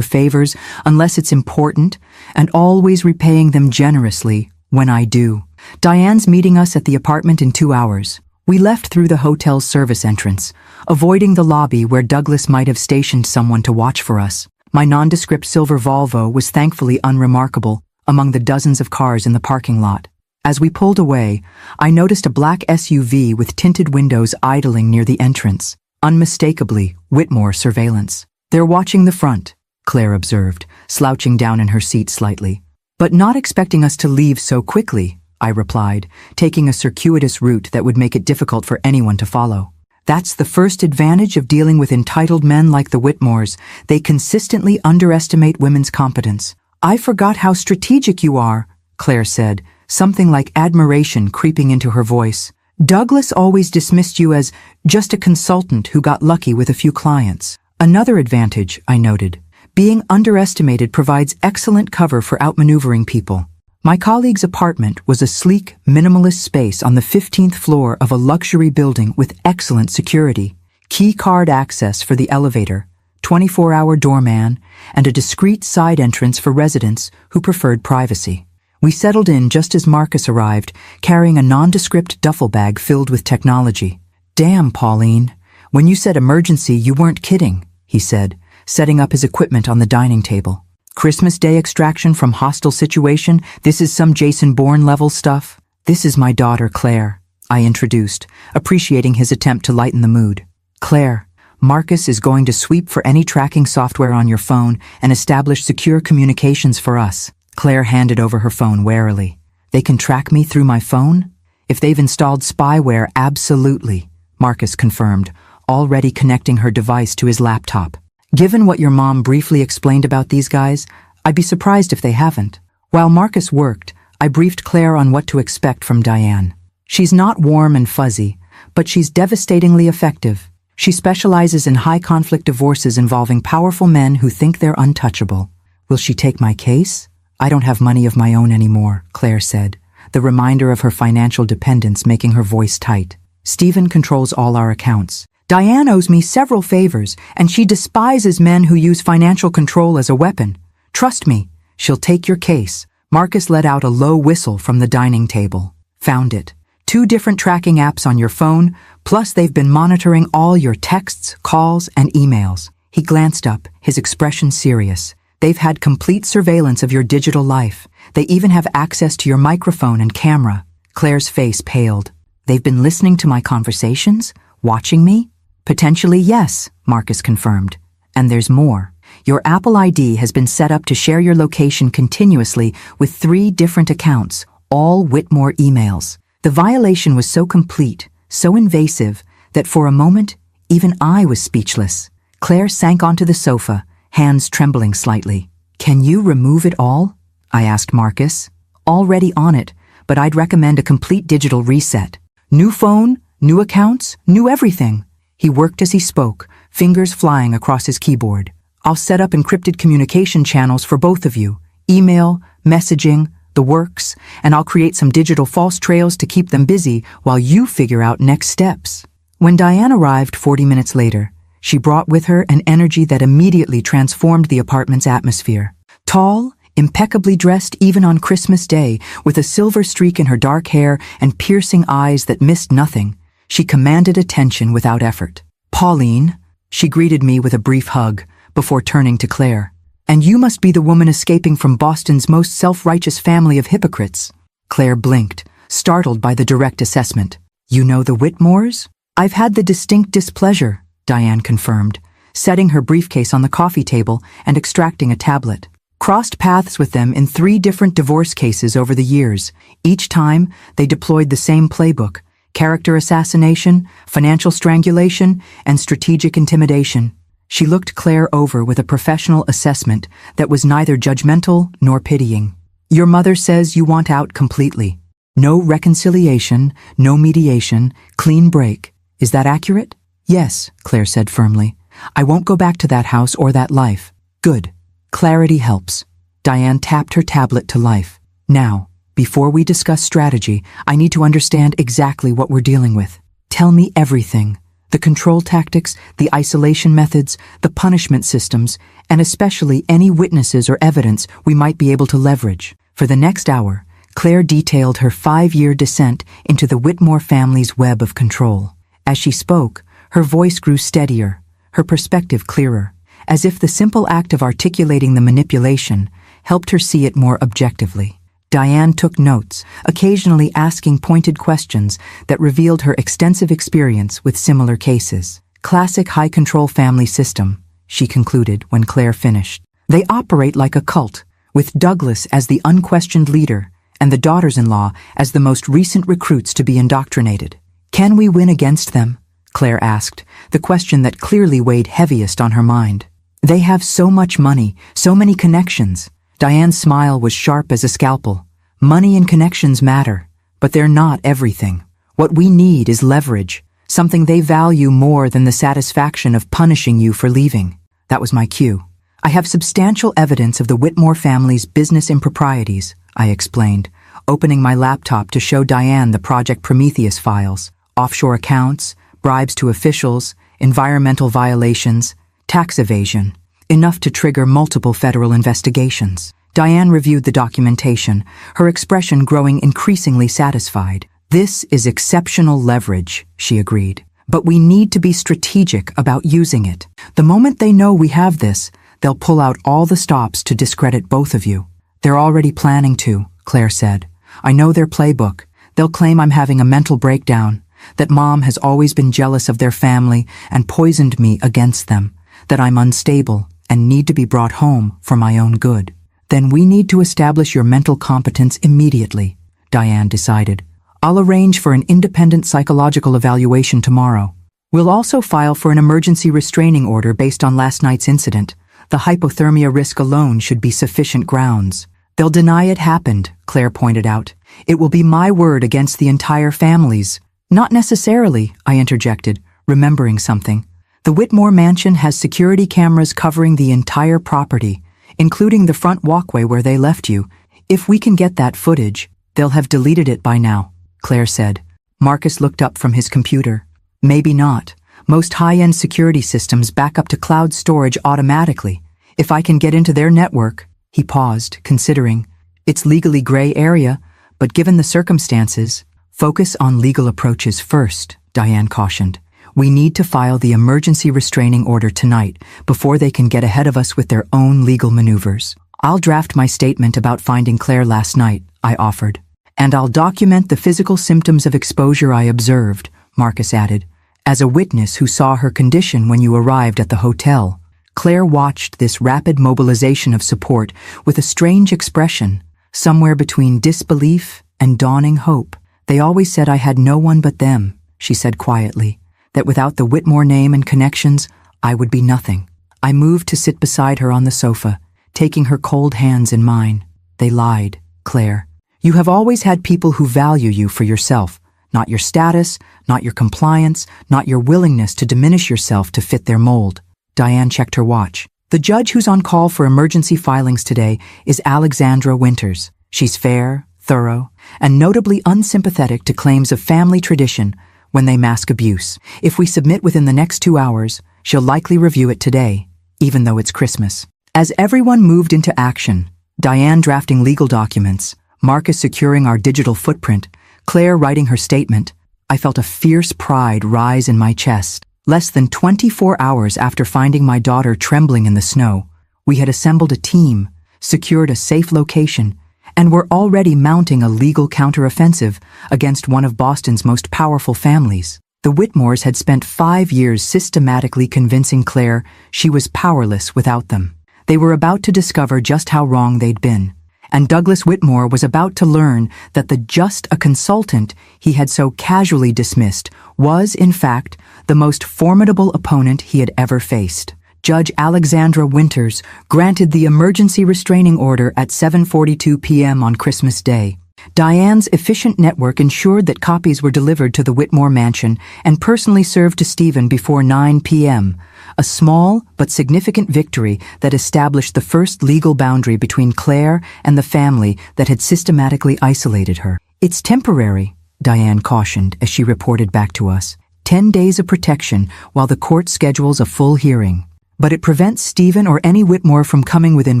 favors unless it's important, and always repaying them generously when I do. Diane's meeting us at the apartment in 2 hours. We left through the hotel's service entrance, avoiding the lobby where Douglas might have stationed someone to watch for us. My nondescript silver Volvo was thankfully unremarkable among the dozens of cars in the parking lot. As we pulled away, I noticed a black SUV with tinted windows idling near the entrance. Unmistakably, Whitmore surveillance. They're watching the front, Claire observed, slouching down in her seat slightly. But not expecting us to leave so quickly, I replied, taking a circuitous route that would make it difficult for anyone to follow. That's the first advantage of dealing with entitled men like the Whitmores. They consistently underestimate women's competence. I forgot how strategic you are, Claire said, something like admiration creeping into her voice. Douglas always dismissed you as just a consultant who got lucky with a few clients. Another advantage, I noted. Being underestimated provides excellent cover for outmaneuvering people. My colleague's apartment was a sleek, minimalist space on the 15th floor of a luxury building with excellent security, key card access for the elevator, 24-hour doorman, and a discreet side entrance for residents who preferred privacy. We settled in just as Marcus arrived, carrying a nondescript duffel bag filled with technology. "Damn, Pauline, when you said emergency, you weren't kidding," he said, setting up his equipment on the dining table. "Christmas Day extraction from hostile situation? This is some Jason Bourne-level stuff?" "This is my daughter, Claire," I introduced, appreciating his attempt to lighten the mood. "Claire, Marcus is going to sweep for any tracking software on your phone and establish secure communications for us." Claire handed over her phone warily. "They can track me through my phone?" "If they've installed spyware, absolutely," Marcus confirmed, already connecting her device to his laptop. "Given what your mom briefly explained about these guys, I'd be surprised if they haven't." While Marcus worked, I briefed Claire on what to expect from Diane. "She's not warm and fuzzy, but she's devastatingly effective. She specializes in high-conflict divorces involving powerful men who think they're untouchable." "Will she take my case?" "I don't have money of my own anymore," Claire said, the reminder of her financial dependence making her voice tight. "Stephen controls all our accounts. Diane owes me several favors, and she despises men who use financial control as a weapon. Trust me, she'll take your case." Marcus let out a low whistle from the dining table. "Found it. 2 different tracking apps on your phone, plus they've been monitoring all your texts, calls, and emails." He glanced up, his expression serious. "They've had complete surveillance of your digital life. They even have access to your microphone and camera." Claire's face paled. "They've been listening to my conversations? Watching me?" "Potentially, yes," Marcus confirmed. "And there's more. Your Apple ID has been set up to share your location continuously with 3 different accounts, all Whitmore emails." The violation was so complete, so invasive, that for a moment, even I was speechless. Claire sank onto the sofa, hands trembling slightly. "Can you remove it all?" I asked Marcus. "Already on it, but I'd recommend a complete digital reset. New phone, new accounts, new everything." He worked as he spoke, fingers flying across his keyboard. "I'll set up encrypted communication channels for both of you. Email, messaging, the works, and I'll create some digital false trails to keep them busy while you figure out next steps." When Diane arrived 40 minutes later, she brought with her an energy that immediately transformed the apartment's atmosphere. Tall, impeccably dressed even on Christmas Day, with a silver streak in her dark hair and piercing eyes that missed nothing, she commanded attention without effort. "Pauline," she greeted me with a brief hug, before turning to Claire. "And you must be the woman escaping from Boston's most self-righteous family of hypocrites." Claire blinked, startled by the direct assessment. "You know the Whitmores?" "I've had the distinct displeasure," Diane confirmed, setting her briefcase on the coffee table and extracting a tablet. "Crossed paths with them in 3 different divorce cases over the years. Each time, they deployed the same playbook: character assassination, financial strangulation, and strategic intimidation." She looked Claire over with a professional assessment that was neither judgmental nor pitying. "Your mother says you want out completely. No reconciliation, no mediation, clean break. Is that accurate?" "Yes," Claire said firmly. "I won't go back to that house or that life." "Good. Clarity helps." Diane tapped her tablet to life. "Now, before we discuss strategy, I need to understand exactly what we're dealing with. Tell me everything. The control tactics, the isolation methods, the punishment systems, and especially any witnesses or evidence we might be able to leverage." For the next hour, Claire detailed her 5-year descent into the Whitmore family's web of control. As she spoke, her voice grew steadier, her perspective clearer, as if the simple act of articulating the manipulation helped her see it more objectively. Diane took notes, occasionally asking pointed questions that revealed her extensive experience with similar cases. "Classic high-control family system," she concluded when Claire finished. "They operate like a cult, with Douglas as the unquestioned leader and the daughters-in-law as the most recent recruits to be indoctrinated. Can we win against them?" Claire asked, the question that clearly weighed heaviest on her mind. "They have so much money, so many connections." Diane's smile was sharp as a scalpel. Money and connections matter, but they're not everything. What we need is leverage, something they value more than the satisfaction of punishing you for leaving. That was my cue. I have substantial evidence of the Whitmore family's business improprieties, I explained, opening my laptop to show Diane the Project Prometheus files, offshore accounts, bribes to officials, environmental violations, tax evasion, enough to trigger multiple federal investigations. Diane reviewed the documentation, her expression growing increasingly satisfied. This is exceptional leverage, she agreed. But we need to be strategic about using it. The moment they know we have this, they'll pull out all the stops to discredit both of you. They're already planning to, Claire said. I know their playbook. They'll claim I'm having a mental breakdown, that Mom has always been jealous of their family and poisoned me against them, that I'm unstable and need to be brought home for my own good. Then we need to establish your mental competence immediately, Diane decided. I'll arrange for an independent psychological evaluation tomorrow. We'll also file for an emergency restraining order based on last night's incident. The hypothermia risk alone should be sufficient grounds. They'll deny it happened, Claire pointed out. It will be my word against the entire family's. Not necessarily, I interjected, remembering something. The Whitmore mansion has security cameras covering the entire property, including the front walkway where they left you. If we can get that footage, they'll have deleted it by now, Claire said. Marcus looked up from his computer. Maybe not. Most high-end security systems back up to cloud storage automatically. If I can get into their network, he paused, considering. It's legally gray area, but given the circumstances, focus on legal approaches first, Diane cautioned. We need to file the emergency restraining order tonight before they can get ahead of us with their own legal maneuvers. I'll draft my statement about finding Claire last night, I offered. And I'll document the physical symptoms of exposure I observed, Marcus added. As a witness who saw her condition when you arrived at the hotel, Claire watched this rapid mobilization of support with a strange expression, somewhere between disbelief and dawning hope. They always said I had no one but them, she said quietly, that without the Whitmore name and connections, I would be nothing. I moved to sit beside her on the sofa, taking her cold hands in mine. They lied, Claire. You have always had people who value you for yourself, not your status, not your compliance, not your willingness to diminish yourself to fit their mold. Diane checked her watch. The judge who's on call for emergency filings today is Alexandra Winters. She's fair, thorough, and notably unsympathetic to claims of family tradition when they mask abuse. If we submit within the next 2 hours, she'll likely review it today, even though it's Christmas. As everyone moved into action, Diane drafting legal documents, Marcus securing our digital footprint, Claire writing her statement, I felt a fierce pride rise in my chest. Less than 24 hours after finding my daughter trembling in the snow, we had assembled a team, secured a safe location, and were already mounting a legal counteroffensive against one of Boston's most powerful families. The Whitmores had spent 5 years systematically convincing Claire she was powerless without them. They were about to discover just how wrong they'd been, and Douglas Whitmore was about to learn that the just a consultant he had so casually dismissed was, in fact, the most formidable opponent he had ever faced. Judge Alexandra Winters granted the emergency restraining order at 7:42 p.m. on Christmas Day. Diane's efficient network ensured that copies were delivered to the Whitmore mansion and personally served to Stephen before 9 p.m., a small but significant victory that established the first legal boundary between Claire and the family that had systematically isolated her. It's temporary, Diane cautioned as she reported back to us. 10 days of protection while the court schedules a full hearing. But it prevents Stephen or any Whitmore from coming within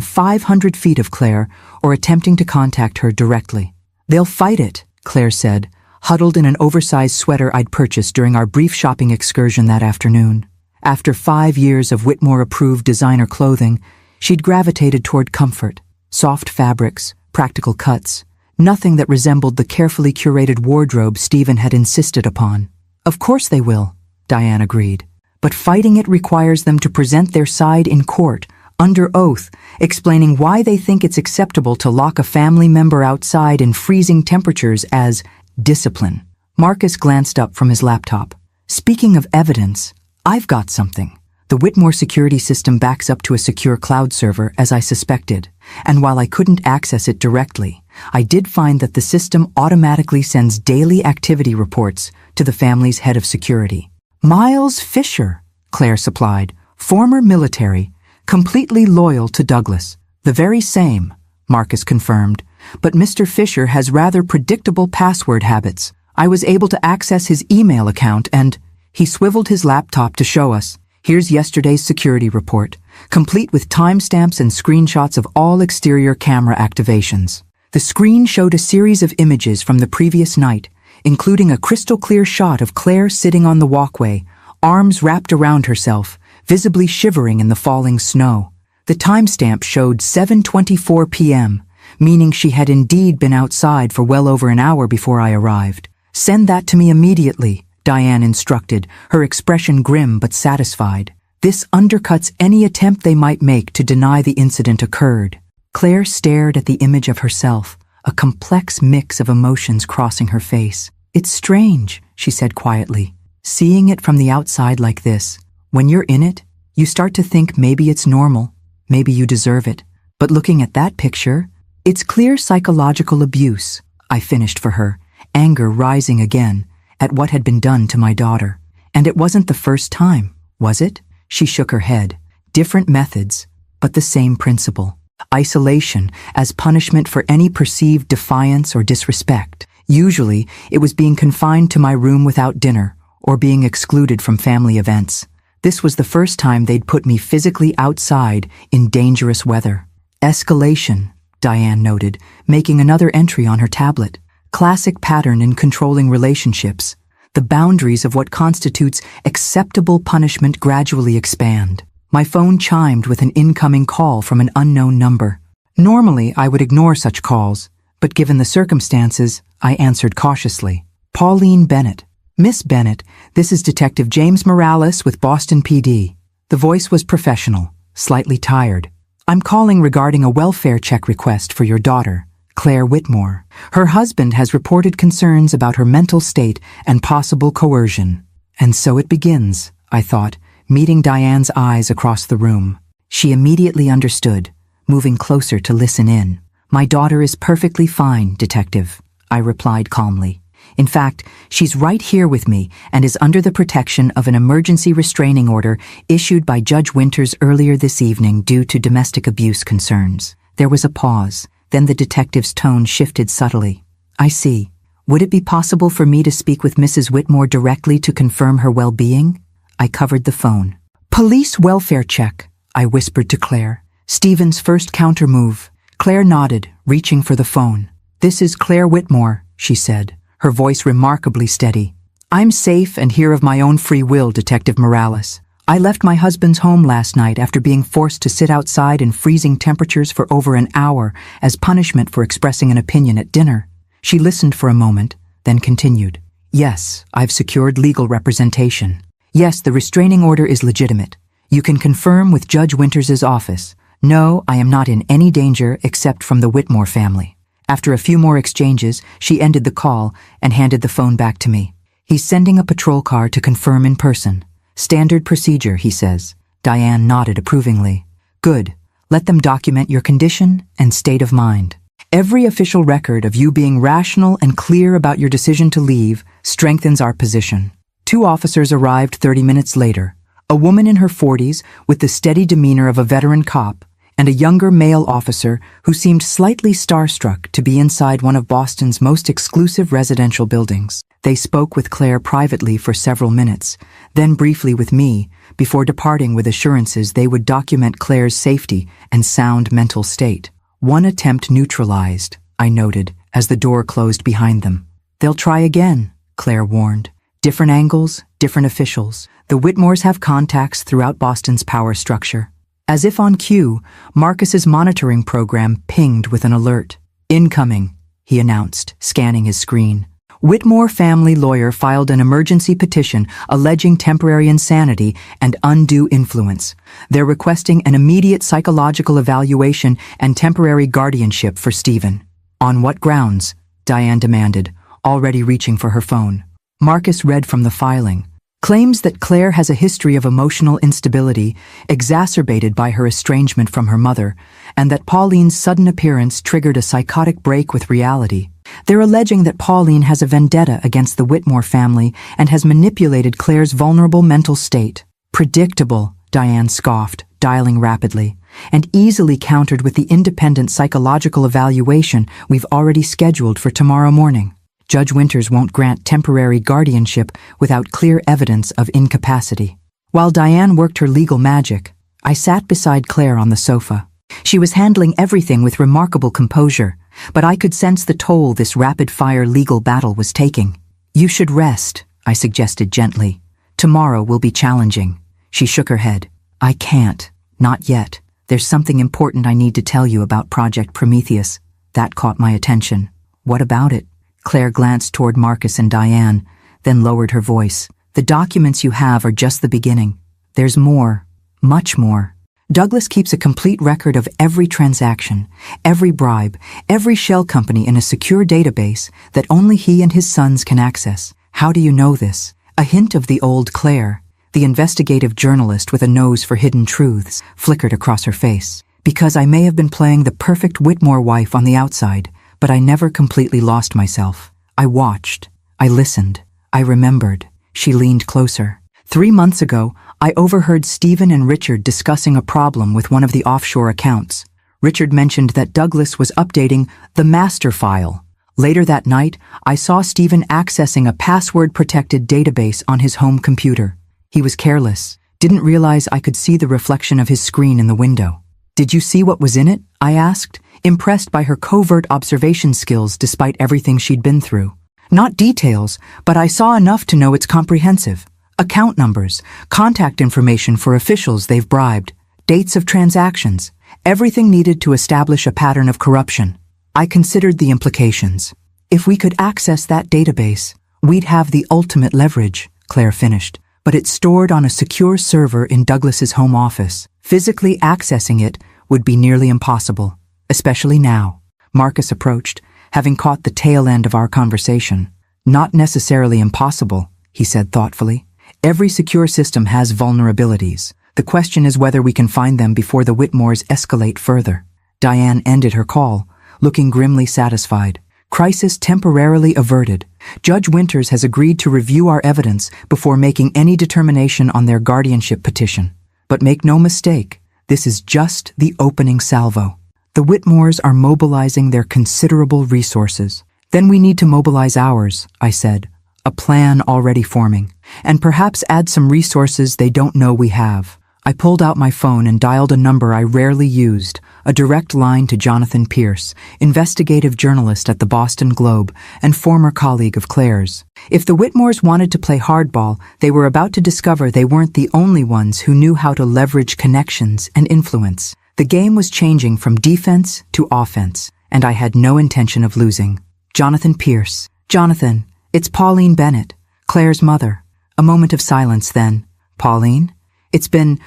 500 feet of Claire or attempting to contact her directly. They'll fight it, Claire said, huddled in an oversized sweater I'd purchased during our brief shopping excursion that afternoon. After 5 years of Whitmore-approved designer clothing, she'd gravitated toward comfort, soft fabrics, practical cuts, nothing that resembled the carefully curated wardrobe Stephen had insisted upon. Of course they will, Diane agreed. But fighting it requires them to present their side in court, under oath, explaining why they think it's acceptable to lock a family member outside in freezing temperatures as discipline. Marcus glanced up from his laptop. Speaking of evidence, I've got something. The Whitmore security system backs up to a secure cloud server, as I suspected. and while I couldn't access it directly, I did find that the system automatically sends daily activity reports to the family's head of security. Miles Fisher, Claire supplied, former military, completely loyal to Douglas. The very same, Marcus confirmed, but Mr. Fisher has rather predictable password habits. I was able to access his email account and he swiveled his laptop to show us. Here's yesterday's security report, complete with timestamps and screenshots of all exterior camera activations. The screen showed a series of images from the previous night, including a crystal-clear shot of Claire sitting on the walkway, arms wrapped around herself, visibly shivering in the falling snow. The timestamp showed 7:24 p.m., meaning she had indeed been outside for well over an hour before I arrived. "Send that to me immediately," Diane instructed, her expression grim but satisfied. "This undercuts any attempt they might make to deny the incident occurred." Claire stared at the image of herself, a complex mix of emotions crossing her face. "It's strange," she said quietly. "Seeing it from the outside like this, when you're in it, you start to think maybe it's normal, maybe you deserve it. But looking at that picture, it's clear psychological abuse," I finished for her, anger rising again at what had been done to my daughter. "And it wasn't the first time, was it?" She shook her head. "Different methods, but the same principle. Isolation as punishment for any perceived defiance or disrespect. Usually, it was being confined to my room without dinner or being excluded from family events. This was the first time they'd put me physically outside in dangerous weather." "Escalation," Diane noted, making another entry on her tablet. "Classic pattern in controlling relationships. The boundaries of what constitutes acceptable punishment gradually expand." My phone chimed with an incoming call from an unknown number. Normally, I would ignore such calls, but given the circumstances, I answered cautiously. "Pauline Bennett." "Miss Bennett, this is Detective James Morales with Boston PD." The voice was professional, slightly tired. "I'm calling regarding a welfare check request for your daughter, Claire Whitmore. Her husband has reported concerns about her mental state and possible coercion." And so it begins, I thought, meeting Diane's eyes across the room. She immediately understood, moving closer to listen in. "My daughter is perfectly fine, Detective," I replied calmly. "In fact, she's right here with me and is under the protection of an emergency restraining order issued by Judge Winters earlier this evening due to domestic abuse concerns." There was a pause, then the detective's tone shifted subtly. "I see. Would it be possible for me to speak with Mrs. Whitmore directly to confirm her well-being?" I covered the phone. "Police welfare check," I whispered to Claire. "Stephen's first counter-move." Claire nodded, reaching for the phone. "This is Claire Whitmore," she said, her voice remarkably steady. "I'm safe and here of my own free will, Detective Morales. I left my husband's home last night after being forced to sit outside in freezing temperatures for over an hour as punishment for expressing an opinion at dinner." She listened for a moment, then continued. "Yes, I've secured legal representation. Yes, the restraining order is legitimate. You can confirm with Judge Winters' office. No, I am not in any danger except from the Whitmore family." After a few more exchanges, she ended the call and handed the phone back to me. "He's sending a patrol car to confirm in person. Standard procedure, he says." Diane nodded approvingly. "Good. Let them document your condition and state of mind. Every official record of you being rational and clear about your decision to leave strengthens our position." 2 officers arrived 30 minutes later, a woman in her 40s with the steady demeanor of a veteran cop, and a younger male officer who seemed slightly starstruck to be inside one of Boston's most exclusive residential buildings. They spoke with Claire privately for several minutes, then briefly with me, before departing with assurances they would document Claire's safety and sound mental state. "One attempt neutralized," I noted, as the door closed behind them. "They'll try again," Claire warned. "Different angles, different officials. The Whitmores have contacts throughout Boston's power structure." As if on cue, Marcus's monitoring program pinged with an alert. "Incoming," he announced, scanning his screen. "Whitmore family lawyer filed an emergency petition alleging temporary insanity and undue influence. They're requesting an immediate psychological evaluation and temporary guardianship for Stephen." "On what grounds?" Diane demanded, already reaching for her phone. Marcus read from the filing. "Claims that Claire has a history of emotional instability, exacerbated by her estrangement from her mother, and that Pauline's sudden appearance triggered a psychotic break with reality. They're alleging that Pauline has a vendetta against the Whitmore family and has manipulated Claire's vulnerable mental state. Predictable, Diane scoffed, dialing rapidly, and easily countered with the independent psychological evaluation we've already scheduled for tomorrow morning. Judge Winters won't grant temporary guardianship without clear evidence of incapacity. While Diane worked her legal magic, I sat beside Claire on the sofa. She was handling everything with remarkable composure, but I could sense the toll this rapid-fire legal battle was taking. "You should rest," I suggested gently. "Tomorrow will be challenging." She shook her head. "I can't. Not yet. There's something important I need to tell you about Project Prometheus." That caught my attention. "What about it?" Claire glanced toward Marcus and Diane, then lowered her voice. "The documents you have are just the beginning. There's more. Much more. Douglas keeps a complete record of every transaction, every bribe, every shell company in a secure database that only he and his sons can access. How do you know this?" A hint of the old Claire, the investigative journalist with a nose for hidden truths, flickered across her face. "Because I may have been playing the perfect Whitmore wife on the outside, but I never completely lost myself. I watched. I listened. I remembered." She leaned closer. 3 months ago, I overheard Stephen and Richard discussing a problem with one of the offshore accounts. Richard mentioned that Douglas was updating the master file. Later that night, I saw Stephen accessing a password-protected database on his home computer. He was careless, didn't realize I could see the reflection of his screen in the window. "Did you see what was in it?" I asked, impressed by her covert observation skills despite everything she'd been through. "Not details, but I saw enough to know it's comprehensive. Account numbers, contact information for officials they've bribed, dates of transactions, everything needed to establish a pattern of corruption." I considered the implications. "If we could access that database, we'd have the ultimate leverage," Claire finished. "But it's stored on a secure server in Douglas's home office. Physically accessing it would be nearly impossible, especially now." Marcus approached, having caught the tail end of our conversation. "Not necessarily impossible," he said thoughtfully. "Every secure system has vulnerabilities. The question is whether we can find them before the Whitmores escalate further." Diane ended her call, looking grimly satisfied. "Crisis temporarily averted. Judge Winters has agreed to review our evidence before making any determination on their guardianship petition. But make no mistake, this is just the opening salvo. The Whitmores are mobilizing their considerable resources. Then we need to mobilize ours," I said, a plan already forming, "and perhaps add some resources they don't know we have." I pulled out my phone and dialed a number I rarely used, a direct line to Jonathan Pierce, investigative journalist at the Boston Globe and former colleague of Claire's. If the Whitmores wanted to play hardball, they were about to discover they weren't the only ones who knew how to leverage connections and influence. The game was changing from defense to offense, and I had no intention of losing. "Jonathan Pierce." "Jonathan, it's Pauline Bennett, Claire's mother." A moment of silence then. "Pauline? It's been,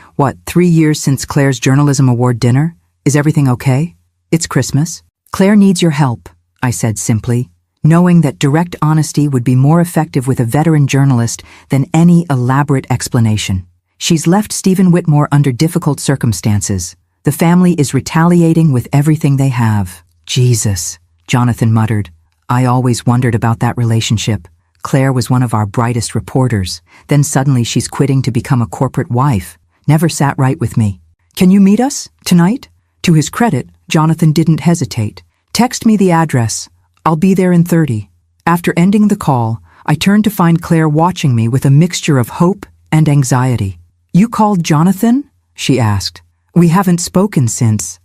3 years since Claire's Journalism Award dinner? Is everything okay? It's Christmas." "Claire needs your help," I said simply, knowing that direct honesty would be more effective with a veteran journalist than any elaborate explanation. "She's left Stephen Whitmore under difficult circumstances. The family is retaliating with everything they have." "Jesus," Jonathan muttered. "I always wondered about that relationship. Claire was one of our brightest reporters. Then suddenly she's quitting to become a corporate wife. Never sat right with me. Can you meet us? Tonight?" To his credit, Jonathan didn't hesitate. "Text me the address. I'll be there in 30. After ending the call, I turned to find Claire watching me with a mixture of hope and anxiety. "You called Jonathan?" she asked. "We haven't spoken since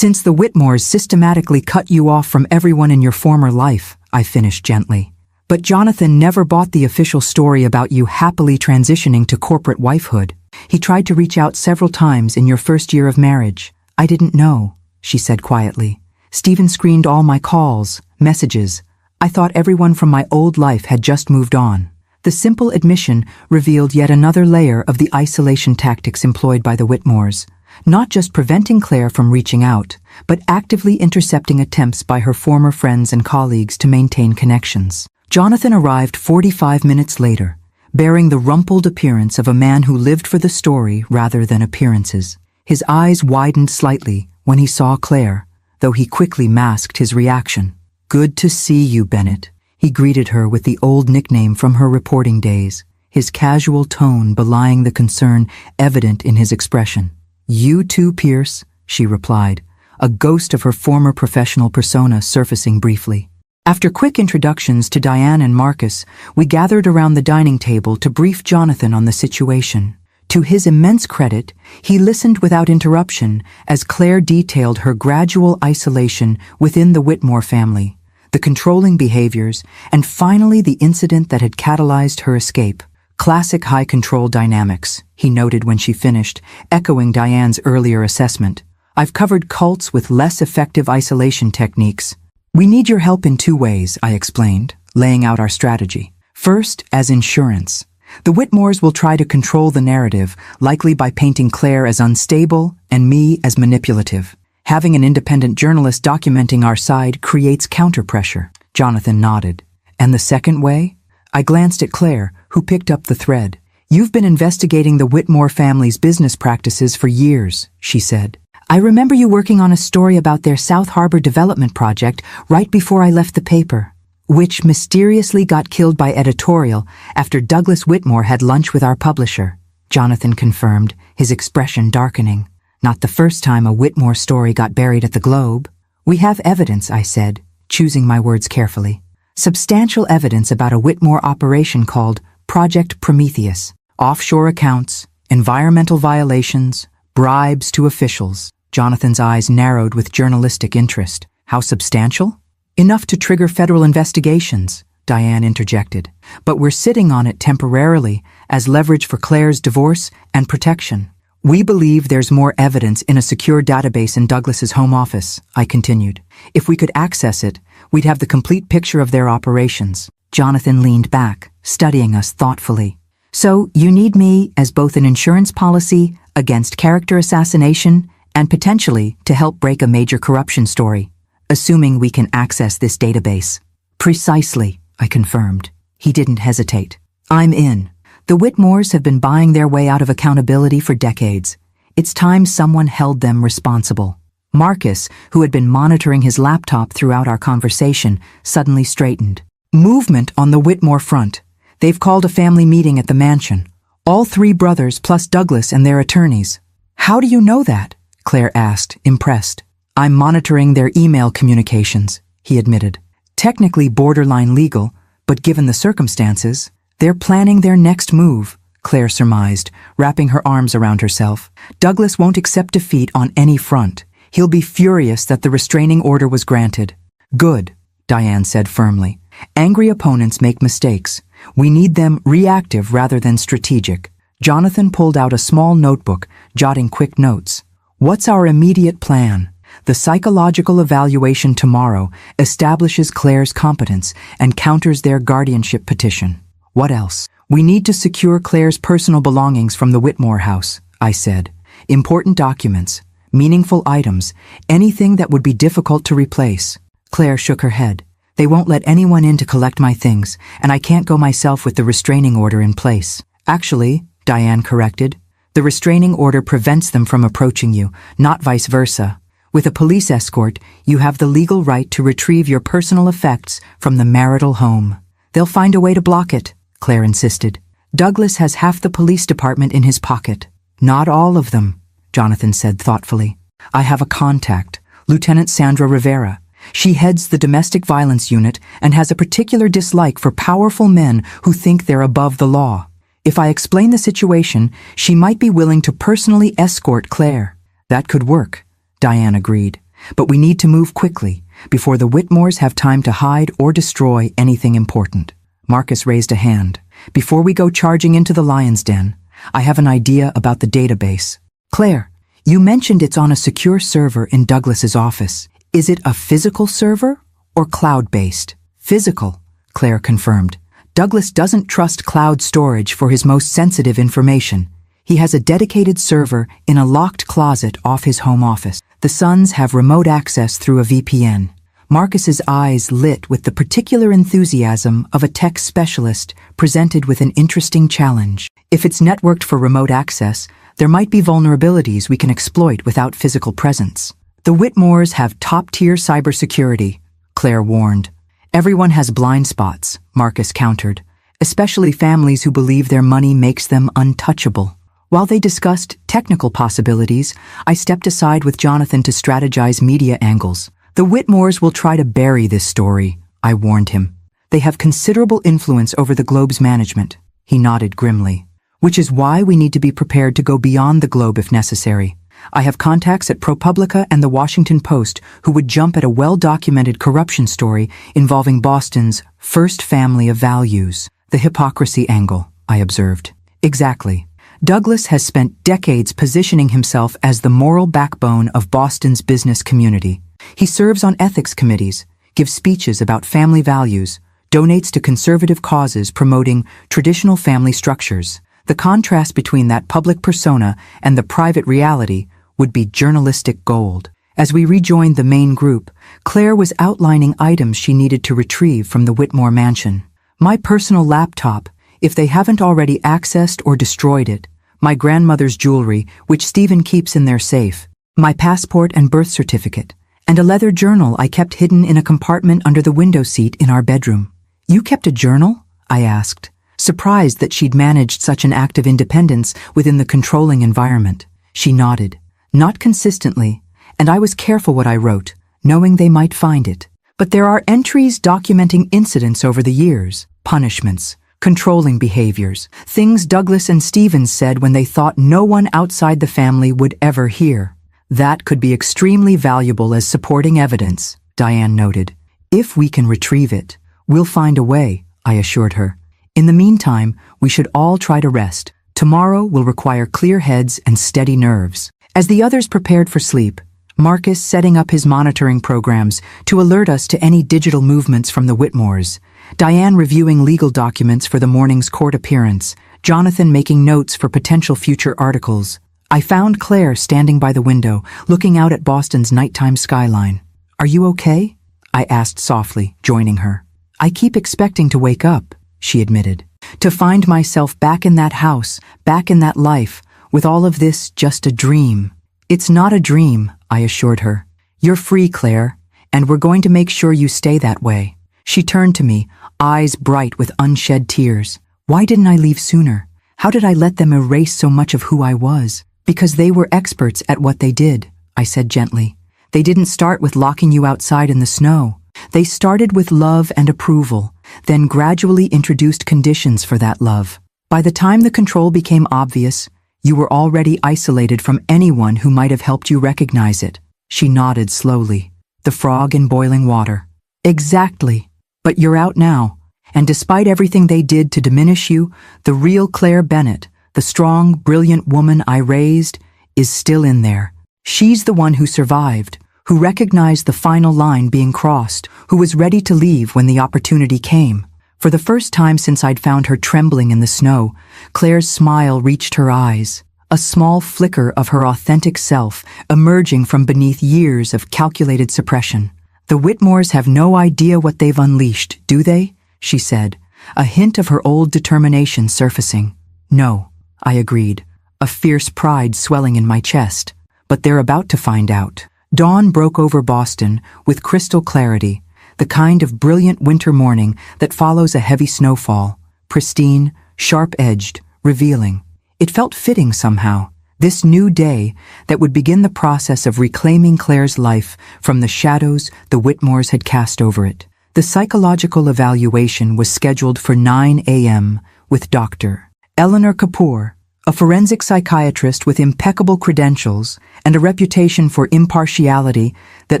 the Whitmores systematically cut you off from everyone in your former life," I finished gently. "But Jonathan never bought the official story about you happily transitioning to corporate wifehood. He tried to reach out several times in your first year of marriage." "I didn't know," she said quietly. "Stephen screened all my calls, messages. I thought everyone from my old life had just moved on." The simple admission revealed yet another layer of the isolation tactics employed by the Whitmores, not just preventing Claire from reaching out, but actively intercepting attempts by her former friends and colleagues to maintain connections. Jonathan arrived 45 minutes later, bearing the rumpled appearance of a man who lived for the story rather than appearances. His eyes widened slightly when he saw Claire, though he quickly masked his reaction. "Good to see you, Bennett." He greeted her with the old nickname from her reporting days, his casual tone belying the concern evident in his expression. "You too, Pierce," she replied, a ghost of her former professional persona surfacing briefly. After quick introductions to Diane and Marcus, we gathered around the dining table to brief Jonathan on the situation. To his immense credit, he listened without interruption as Claire detailed her gradual isolation within the Whitmore family, the controlling behaviors, and finally the incident that had catalyzed her escape. "Classic high-control dynamics," he noted when she finished, echoing Diane's earlier assessment. "I've covered cults with less effective isolation techniques. We need your help in 2 ways," I explained, laying out our strategy. "First, as insurance. The Whitmores will try to control the narrative, likely by painting Claire as unstable and me as manipulative. Having an independent journalist documenting our side creates counterpressure." Jonathan nodded. "And the second way?" I glanced at Claire, who picked up the thread. "You've been investigating the Whitmore family's business practices for years," she said. "I remember you working on a story about their South Harbor development project right before I left the paper, which mysteriously got killed by editorial after Douglas Whitmore had lunch with our publisher," Jonathan confirmed, his expression darkening. "Not the first time a Whitmore story got buried at the Globe." "We have evidence," I said, choosing my words carefully. "Substantial evidence about a Whitmore operation called Project Prometheus. Offshore accounts, environmental violations, bribes to officials." Jonathan's eyes narrowed with journalistic interest. "How substantial?" "Enough to trigger federal investigations," Diane interjected. "But we're sitting on it temporarily as leverage for Claire's divorce and protection. We believe there's more evidence in a secure database in Douglas's home office," I continued. "If we could access it, we'd have the complete picture of their operations." Jonathan leaned back, studying us thoughtfully. "So you need me as both an insurance policy against character assassination and potentially to help break a major corruption story, assuming we can access this database." "Precisely," I confirmed. He didn't hesitate. "I'm in. The Whitmores have been buying their way out of accountability for decades. It's time someone held them responsible." Marcus, who had been monitoring his laptop throughout our conversation, suddenly straightened. "Movement on the Whitmore front. They've called a family meeting at the mansion. All 3 brothers plus Douglas and their attorneys." "How do you know that?" Claire asked, impressed. "I'm monitoring their email communications," he admitted. "Technically borderline legal, but given the circumstances, they're planning their next move," Claire surmised, wrapping her arms around herself. "Douglas won't accept defeat on any front. He'll be furious that the restraining order was granted." "Good," Diane said firmly. "Angry opponents make mistakes. We need them reactive rather than strategic." Jonathan pulled out a small notebook, jotting quick notes. "What's our immediate plan? The psychological evaluation tomorrow establishes Claire's competence and counters their guardianship petition. What else? We need to secure Claire's personal belongings from the Whitmore house," I said. "Important documents, meaningful items, anything that would be difficult to replace." Claire shook her head. "They won't let anyone in to collect my things, and I can't go myself with the restraining order in place." "Actually," Diane corrected, "the restraining order prevents them from approaching you, not vice versa. With a police escort, you have the legal right to retrieve your personal effects from the marital home." "They'll find a way to block it," Claire insisted. "Douglas has half the police department in his pocket." "Not all of them," Jonathan said thoughtfully. "I have a contact, Lieutenant Sandra Rivera. She heads the domestic violence unit and has a particular dislike for powerful men who think they're above the law. If I explain the situation, she might be willing to personally escort Claire." "That could work," Diane agreed. "But we need to move quickly, before the Whitmores have time to hide or destroy anything important." Marcus raised a hand. "Before we go charging into the lion's den, I have an idea about the database." "Claire, you mentioned it's on a secure server in Douglas's office. Is it a physical server or cloud-based?" "Physical," Claire confirmed. "Douglas doesn't trust cloud storage for his most sensitive information. He has a dedicated server in a locked closet off his home office. The sons have remote access through a VPN." Marcus's eyes lit with the particular enthusiasm of a tech specialist presented with an interesting challenge. "If it's networked for remote access, there might be vulnerabilities we can exploit without physical presence." The Whitmores have top-tier cybersecurity, Claire warned. Everyone has blind spots, Marcus countered, especially families who believe their money makes them untouchable. While they discussed technical possibilities, I stepped aside with Jonathan to strategize media angles. The Whitmores will try to bury this story, I warned him. They have considerable influence over the Globe's management. He nodded grimly. Which is why we need to be prepared to go beyond the Globe if necessary. I have contacts at ProPublica and the Washington Post who would jump at a well-documented corruption story involving Boston's first family of values. The hypocrisy angle, I observed. Exactly. Douglas has spent decades positioning himself as the moral backbone of Boston's business community. He serves on ethics committees, gives speeches about family values, donates to conservative causes promoting traditional family structures. The contrast between that public persona and the private reality would be journalistic gold. As we rejoined the main group, Claire was outlining items she needed to retrieve from the Whitmore mansion. My personal laptop, if they haven't already accessed or destroyed it, my grandmother's jewelry, which Stephen keeps in their safe, my passport and birth certificate, and a leather journal I kept hidden in a compartment under the window seat in our bedroom. You kept a journal? I asked, surprised that she'd managed such an act of independence within the controlling environment. She nodded. Not consistently, and I was careful what I wrote, knowing they might find it. But there are entries documenting incidents over the years, punishments, controlling behaviors, things Douglas and Stevens said when they thought no one outside the family would ever hear. That could be extremely valuable as supporting evidence, Diane noted. If we can retrieve it, we'll find a way, I assured her. In the meantime, we should all try to rest. Tomorrow will require clear heads and steady nerves. As the others prepared for sleep, Marcus setting up his monitoring programs to alert us to any digital movements from the Whitmores, Diane reviewing legal documents for the morning's court appearance, Jonathan making notes for potential future articles. I found Claire standing by the window, looking out at Boston's nighttime skyline. Are you okay? I asked softly, joining her. I keep expecting to wake up, she admitted. To find myself back in that house, back in that life, with all of this just a dream. It's not a dream, I assured her. You're free, Claire, and we're going to make sure you stay that way. She turned to me, eyes bright with unshed tears. Why didn't I leave sooner? How did I let them erase so much of who I was? Because they were experts at what they did, I said gently. They didn't start with locking you outside in the snow. They started with love and approval, then gradually introduced conditions for that love. By the time the control became obvious, you were already isolated from anyone who might have helped you recognize it. She nodded slowly. The frog in boiling water. Exactly. But you're out now. And despite everything they did to diminish you, the real Claire Bennett, the strong, brilliant woman I raised, is still in there. She's the one who survived, who recognized the final line being crossed, who was ready to leave when the opportunity came. For the first time since I'd found her trembling in the snow, Claire's smile reached her eyes, a small flicker of her authentic self emerging from beneath years of calculated suppression. The Whitmores have no idea what they've unleashed, do they? She said, a hint of her old determination surfacing. No, I agreed, a fierce pride swelling in my chest. But they're about to find out. Dawn broke over Boston with crystal clarity, the kind of brilliant winter morning that follows a heavy snowfall, pristine, sharp-edged, revealing. It felt fitting somehow, this new day that would begin the process of reclaiming Claire's life from the shadows the Whitmores had cast over it. The psychological evaluation was scheduled for 9 a.m. with Dr. Eleanor Kapoor, a forensic psychiatrist with impeccable credentials and a reputation for impartiality that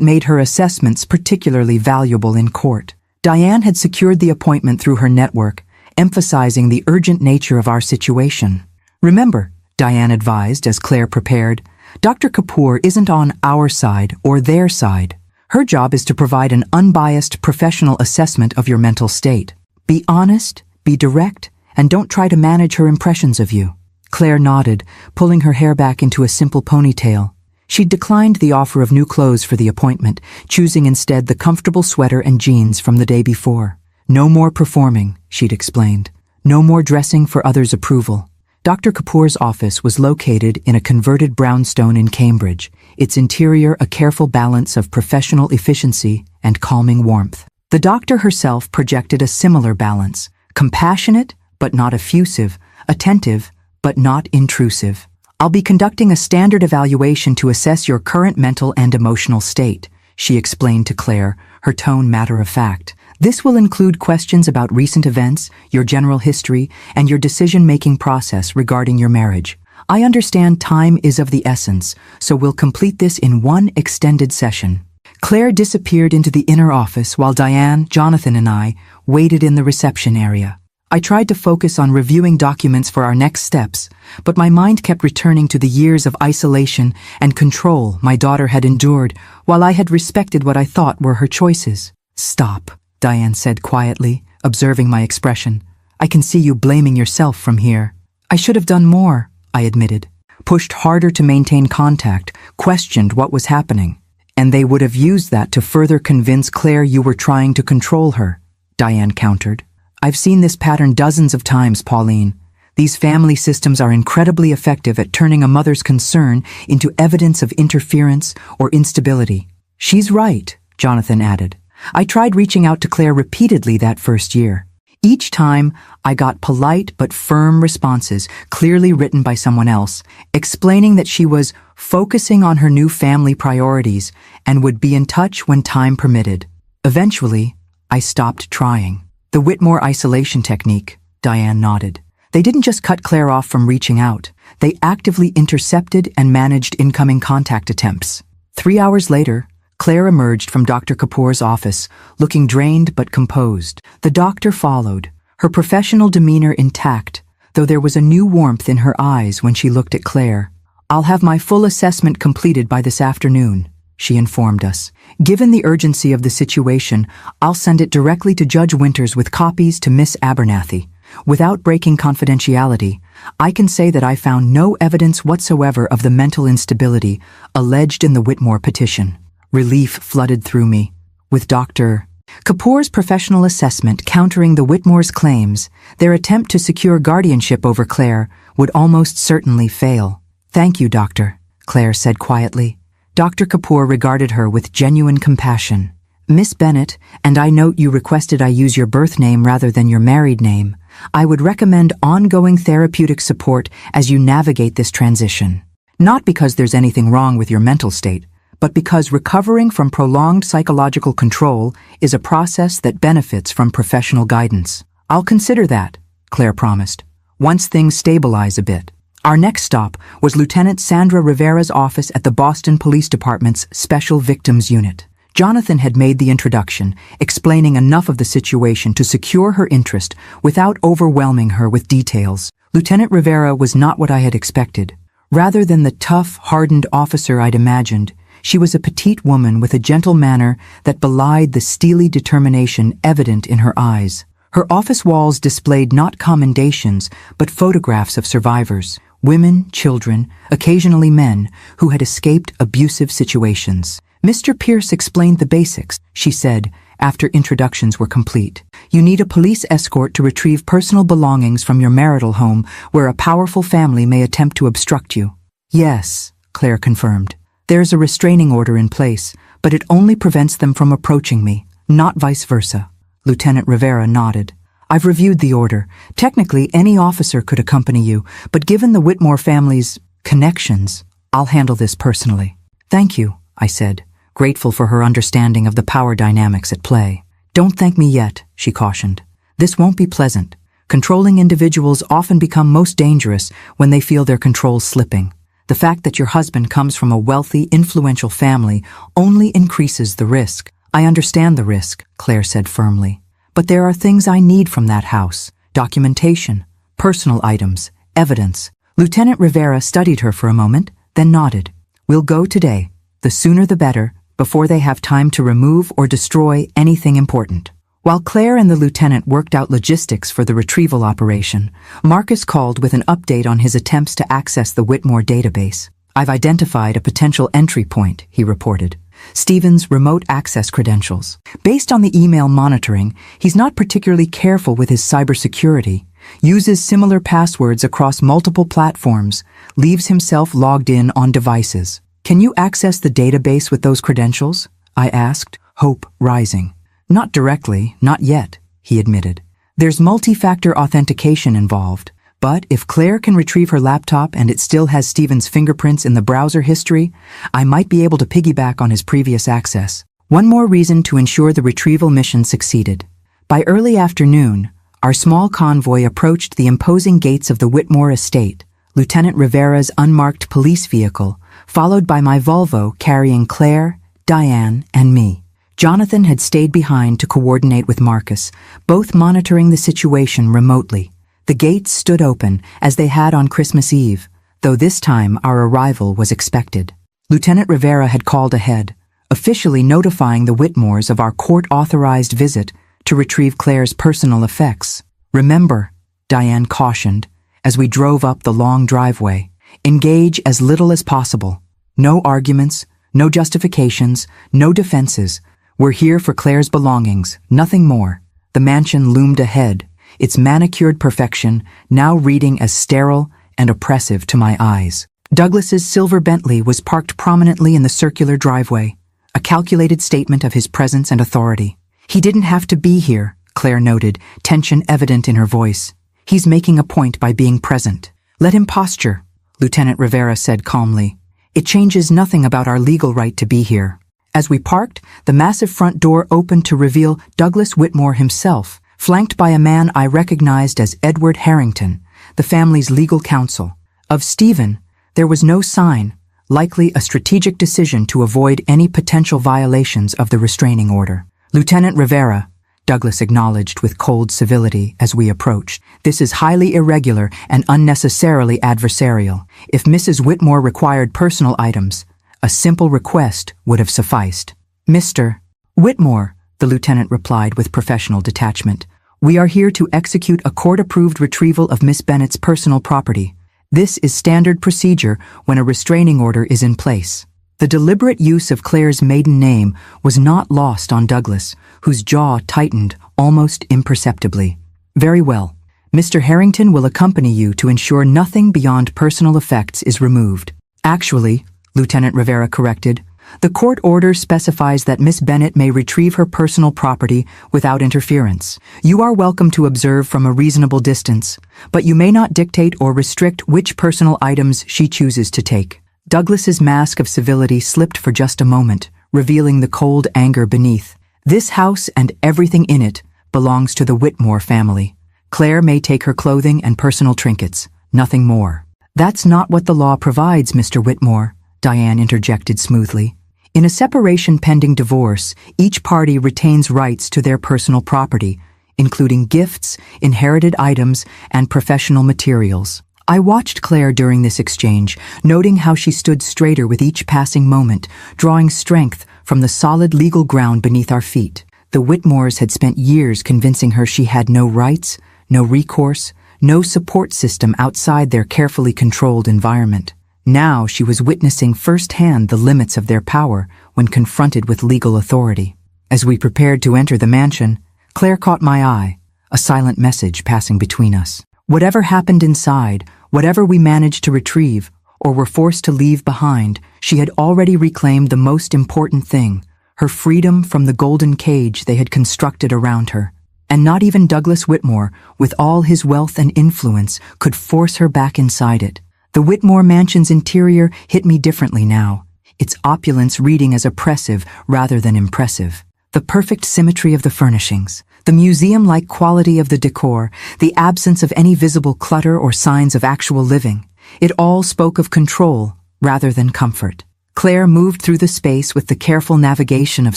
made her assessments particularly valuable in court. Diane had secured the appointment through her network, emphasizing the urgent nature of our situation. Remember, Diane advised as Claire prepared, Dr. Kapoor isn't on our side or their side. Her job is to provide an unbiased professional assessment of your mental state. Be honest, be direct, and don't try to manage her impressions of you. Claire nodded, pulling her hair back into a simple ponytail. She'd declined the offer of new clothes for the appointment, choosing instead the comfortable sweater and jeans from the day before. No more performing, she'd explained. No more dressing for others' approval. Dr. Kapoor's office was located in a converted brownstone in Cambridge, its interior a careful balance of professional efficiency and calming warmth. The doctor herself projected a similar balance, compassionate but not effusive, attentive but not intrusive. "I'll be conducting a standard evaluation to assess your current mental and emotional state," she explained to Claire, her tone matter-of-fact. "This will include questions about recent events, your general history, and your decision-making process regarding your marriage. I understand time is of the essence, so we'll complete this in one extended session." Claire disappeared into the inner office while Diane, Jonathan, and I waited in the reception area. I tried to focus on reviewing documents for our next steps, but my mind kept returning to the years of isolation and control my daughter had endured while I had respected what I thought were her choices. "Stop," Diane said quietly, observing my expression. "I can see you blaming yourself from here." "I should have done more," I admitted. "Pushed harder to maintain contact, questioned what was happening. And they would have used that to further convince Claire you were trying to control her," Diane countered. "I've seen this pattern dozens of times, Pauline. These family systems are incredibly effective at turning a mother's concern into evidence of interference or instability." "She's right," Jonathan added. "I tried reaching out to Claire repeatedly that first year. Each time, I got polite but firm responses, clearly written by someone else, explaining that she was focusing on her new family priorities and would be in touch when time permitted. Eventually, I stopped trying. "The Whitmore isolation technique," Diane nodded. "They didn't just cut Claire off from reaching out. They actively intercepted and managed incoming contact attempts." 3 hours later, Claire emerged from Dr. Kapoor's office, looking drained but composed. The doctor followed, her professional demeanor intact, though there was a new warmth in her eyes when she looked at Claire. "I'll have my full assessment completed by this afternoon," she informed us. "Given the urgency of the situation, I'll send it directly to Judge Winters with copies to Miss Abernathy. Without breaking confidentiality, I can say that I found no evidence whatsoever of the mental instability alleged in the Whitmore petition." Relief flooded through me. With Dr. Kapoor's professional assessment countering the Whitmore's claims, their attempt to secure guardianship over Claire would almost certainly fail. "Thank you, Doctor," Claire said quietly. Dr. Kapoor regarded her with genuine compassion. "Miss Bennett, and I note you requested I use your birth name rather than your married name. I would recommend ongoing therapeutic support as you navigate this transition. Not because there's anything wrong with your mental state, but because recovering from prolonged psychological control is a process that benefits from professional guidance." "I'll consider that," Claire promised, "once things stabilize a bit." Our next stop was Lieutenant Sandra Rivera's office at the Boston Police Department's Special Victims Unit. Jonathan had made the introduction, explaining enough of the situation to secure her interest without overwhelming her with details. Lieutenant Rivera was not what I had expected. Rather than the tough, hardened officer I'd imagined, she was a petite woman with a gentle manner that belied the steely determination evident in her eyes. Her office walls displayed not commendations, but photographs of survivors, women, children, occasionally men, who had escaped abusive situations. "Mr. Pierce explained the basics," she said, after introductions were complete. "You need a police escort to retrieve personal belongings from your marital home where a powerful family may attempt to obstruct you." "Yes," Claire confirmed. "There's a restraining order in place, but it only prevents them from approaching me, not vice versa." Lieutenant Rivera nodded. "I've reviewed the order. Technically, any officer could accompany you, but given the Whitmore family's connections, I'll handle this personally." "Thank you," I said, grateful for her understanding of the power dynamics at play. "Don't thank me yet," she cautioned. "This won't be pleasant. Controlling individuals often become most dangerous when they feel their control slipping. The fact that your husband comes from a wealthy, influential family only increases the risk." "I understand the risk," Claire said firmly. "But there are things I need from that house. Documentation, personal items, evidence." Lieutenant Rivera studied her for a moment, then nodded. "We'll go today. The sooner the better, before they have time to remove or destroy anything important." While Claire and the lieutenant worked out logistics for the retrieval operation, Marcus called with an update on his attempts to access the Whitmore database. "I've identified a potential entry point," he reported. "Stephen's remote access credentials. Based on the email monitoring, he's not particularly careful with his cybersecurity. uses similar passwords across multiple platforms, leaves himself logged in on devices. Can you access the database with those credentials? I asked, hope rising. Not directly, not yet, he admitted. There's multi-factor authentication involved, but if Claire can retrieve her laptop and it still has Stephen's fingerprints in the browser history, I might be able to piggyback on his previous access. One more reason to ensure the retrieval mission succeeded. By early afternoon, our small convoy approached the imposing gates of the Whitmore estate, Lieutenant Rivera's unmarked police vehicle, followed by my Volvo carrying Claire, Diane, and me. Jonathan had stayed behind to coordinate with Marcus, both monitoring the situation remotely. The gates stood open, as they had on Christmas Eve, though this time our arrival was expected. Lieutenant Rivera had called ahead, officially notifying the Whitmores of our court-authorized visit to retrieve Claire's personal effects. Remember, Diane cautioned, as we drove up the long driveway, engage as little as possible. No arguments, no justifications, no defenses. We're here for Claire's belongings, nothing more. The mansion loomed ahead, its manicured perfection now reading as sterile and oppressive to my eyes. Douglas's silver Bentley was parked prominently in the circular driveway, a calculated statement of his presence and authority. He didn't have to be here, Claire noted, tension evident in her voice. He's making a point by being present. Let him posture, Lieutenant Rivera said calmly. It changes nothing about our legal right to be here. As we parked, the massive front door opened to reveal Douglas Whitmore himself, flanked by a man I recognized as Edward Harrington, the family's legal counsel. Of Stephen, there was no sign, likely a strategic decision to avoid any potential violations of the restraining order. Lieutenant Rivera, Douglas acknowledged with cold civility as we approached. This is highly irregular and unnecessarily adversarial. If Mrs. Whitmore required personal items, a simple request would have sufficed. Mr. Whitmore, the lieutenant replied with professional detachment. We are here to execute a court-approved retrieval of Miss Bennett's personal property. This is standard procedure when a restraining order is in place. The deliberate use of Claire's maiden name was not lost on Douglas, whose jaw tightened almost imperceptibly. Very well. Mr. Harrington will accompany you to ensure nothing beyond personal effects is removed. Actually, Lieutenant Rivera corrected, the court order specifies that Miss Bennett may retrieve her personal property without interference. You are welcome to observe from a reasonable distance, but you may not dictate or restrict which personal items she chooses to take. Douglas's mask of civility slipped for just a moment, revealing the cold anger beneath. This house and everything in it belongs to the Whitmore family. Claire may take her clothing and personal trinkets, nothing more. That's not what the law provides, Mr. Whitmore, Diane interjected smoothly. In a separation pending divorce, each party retains rights to their personal property, including gifts, inherited items, and professional materials. I watched Claire during this exchange, noting how she stood straighter with each passing moment, drawing strength from the solid legal ground beneath our feet. The Whitmores had spent years convincing her she had no rights, no recourse, no support system outside their carefully controlled environment. Now she was witnessing firsthand the limits of their power when confronted with legal authority. As we prepared to enter the mansion, Claire caught my eye, a silent message passing between us. Whatever happened inside, whatever we managed to retrieve, or were forced to leave behind, she had already reclaimed the most important thing, her freedom from the golden cage they had constructed around her. And not even Douglas Whitmore, with all his wealth and influence, could force her back inside it. The Whitmore mansion's interior hit me differently now, its opulence reading as oppressive rather than impressive. The perfect symmetry of the furnishings, the museum-like quality of the decor, the absence of any visible clutter or signs of actual living. It all spoke of control rather than comfort. Claire moved through the space with the careful navigation of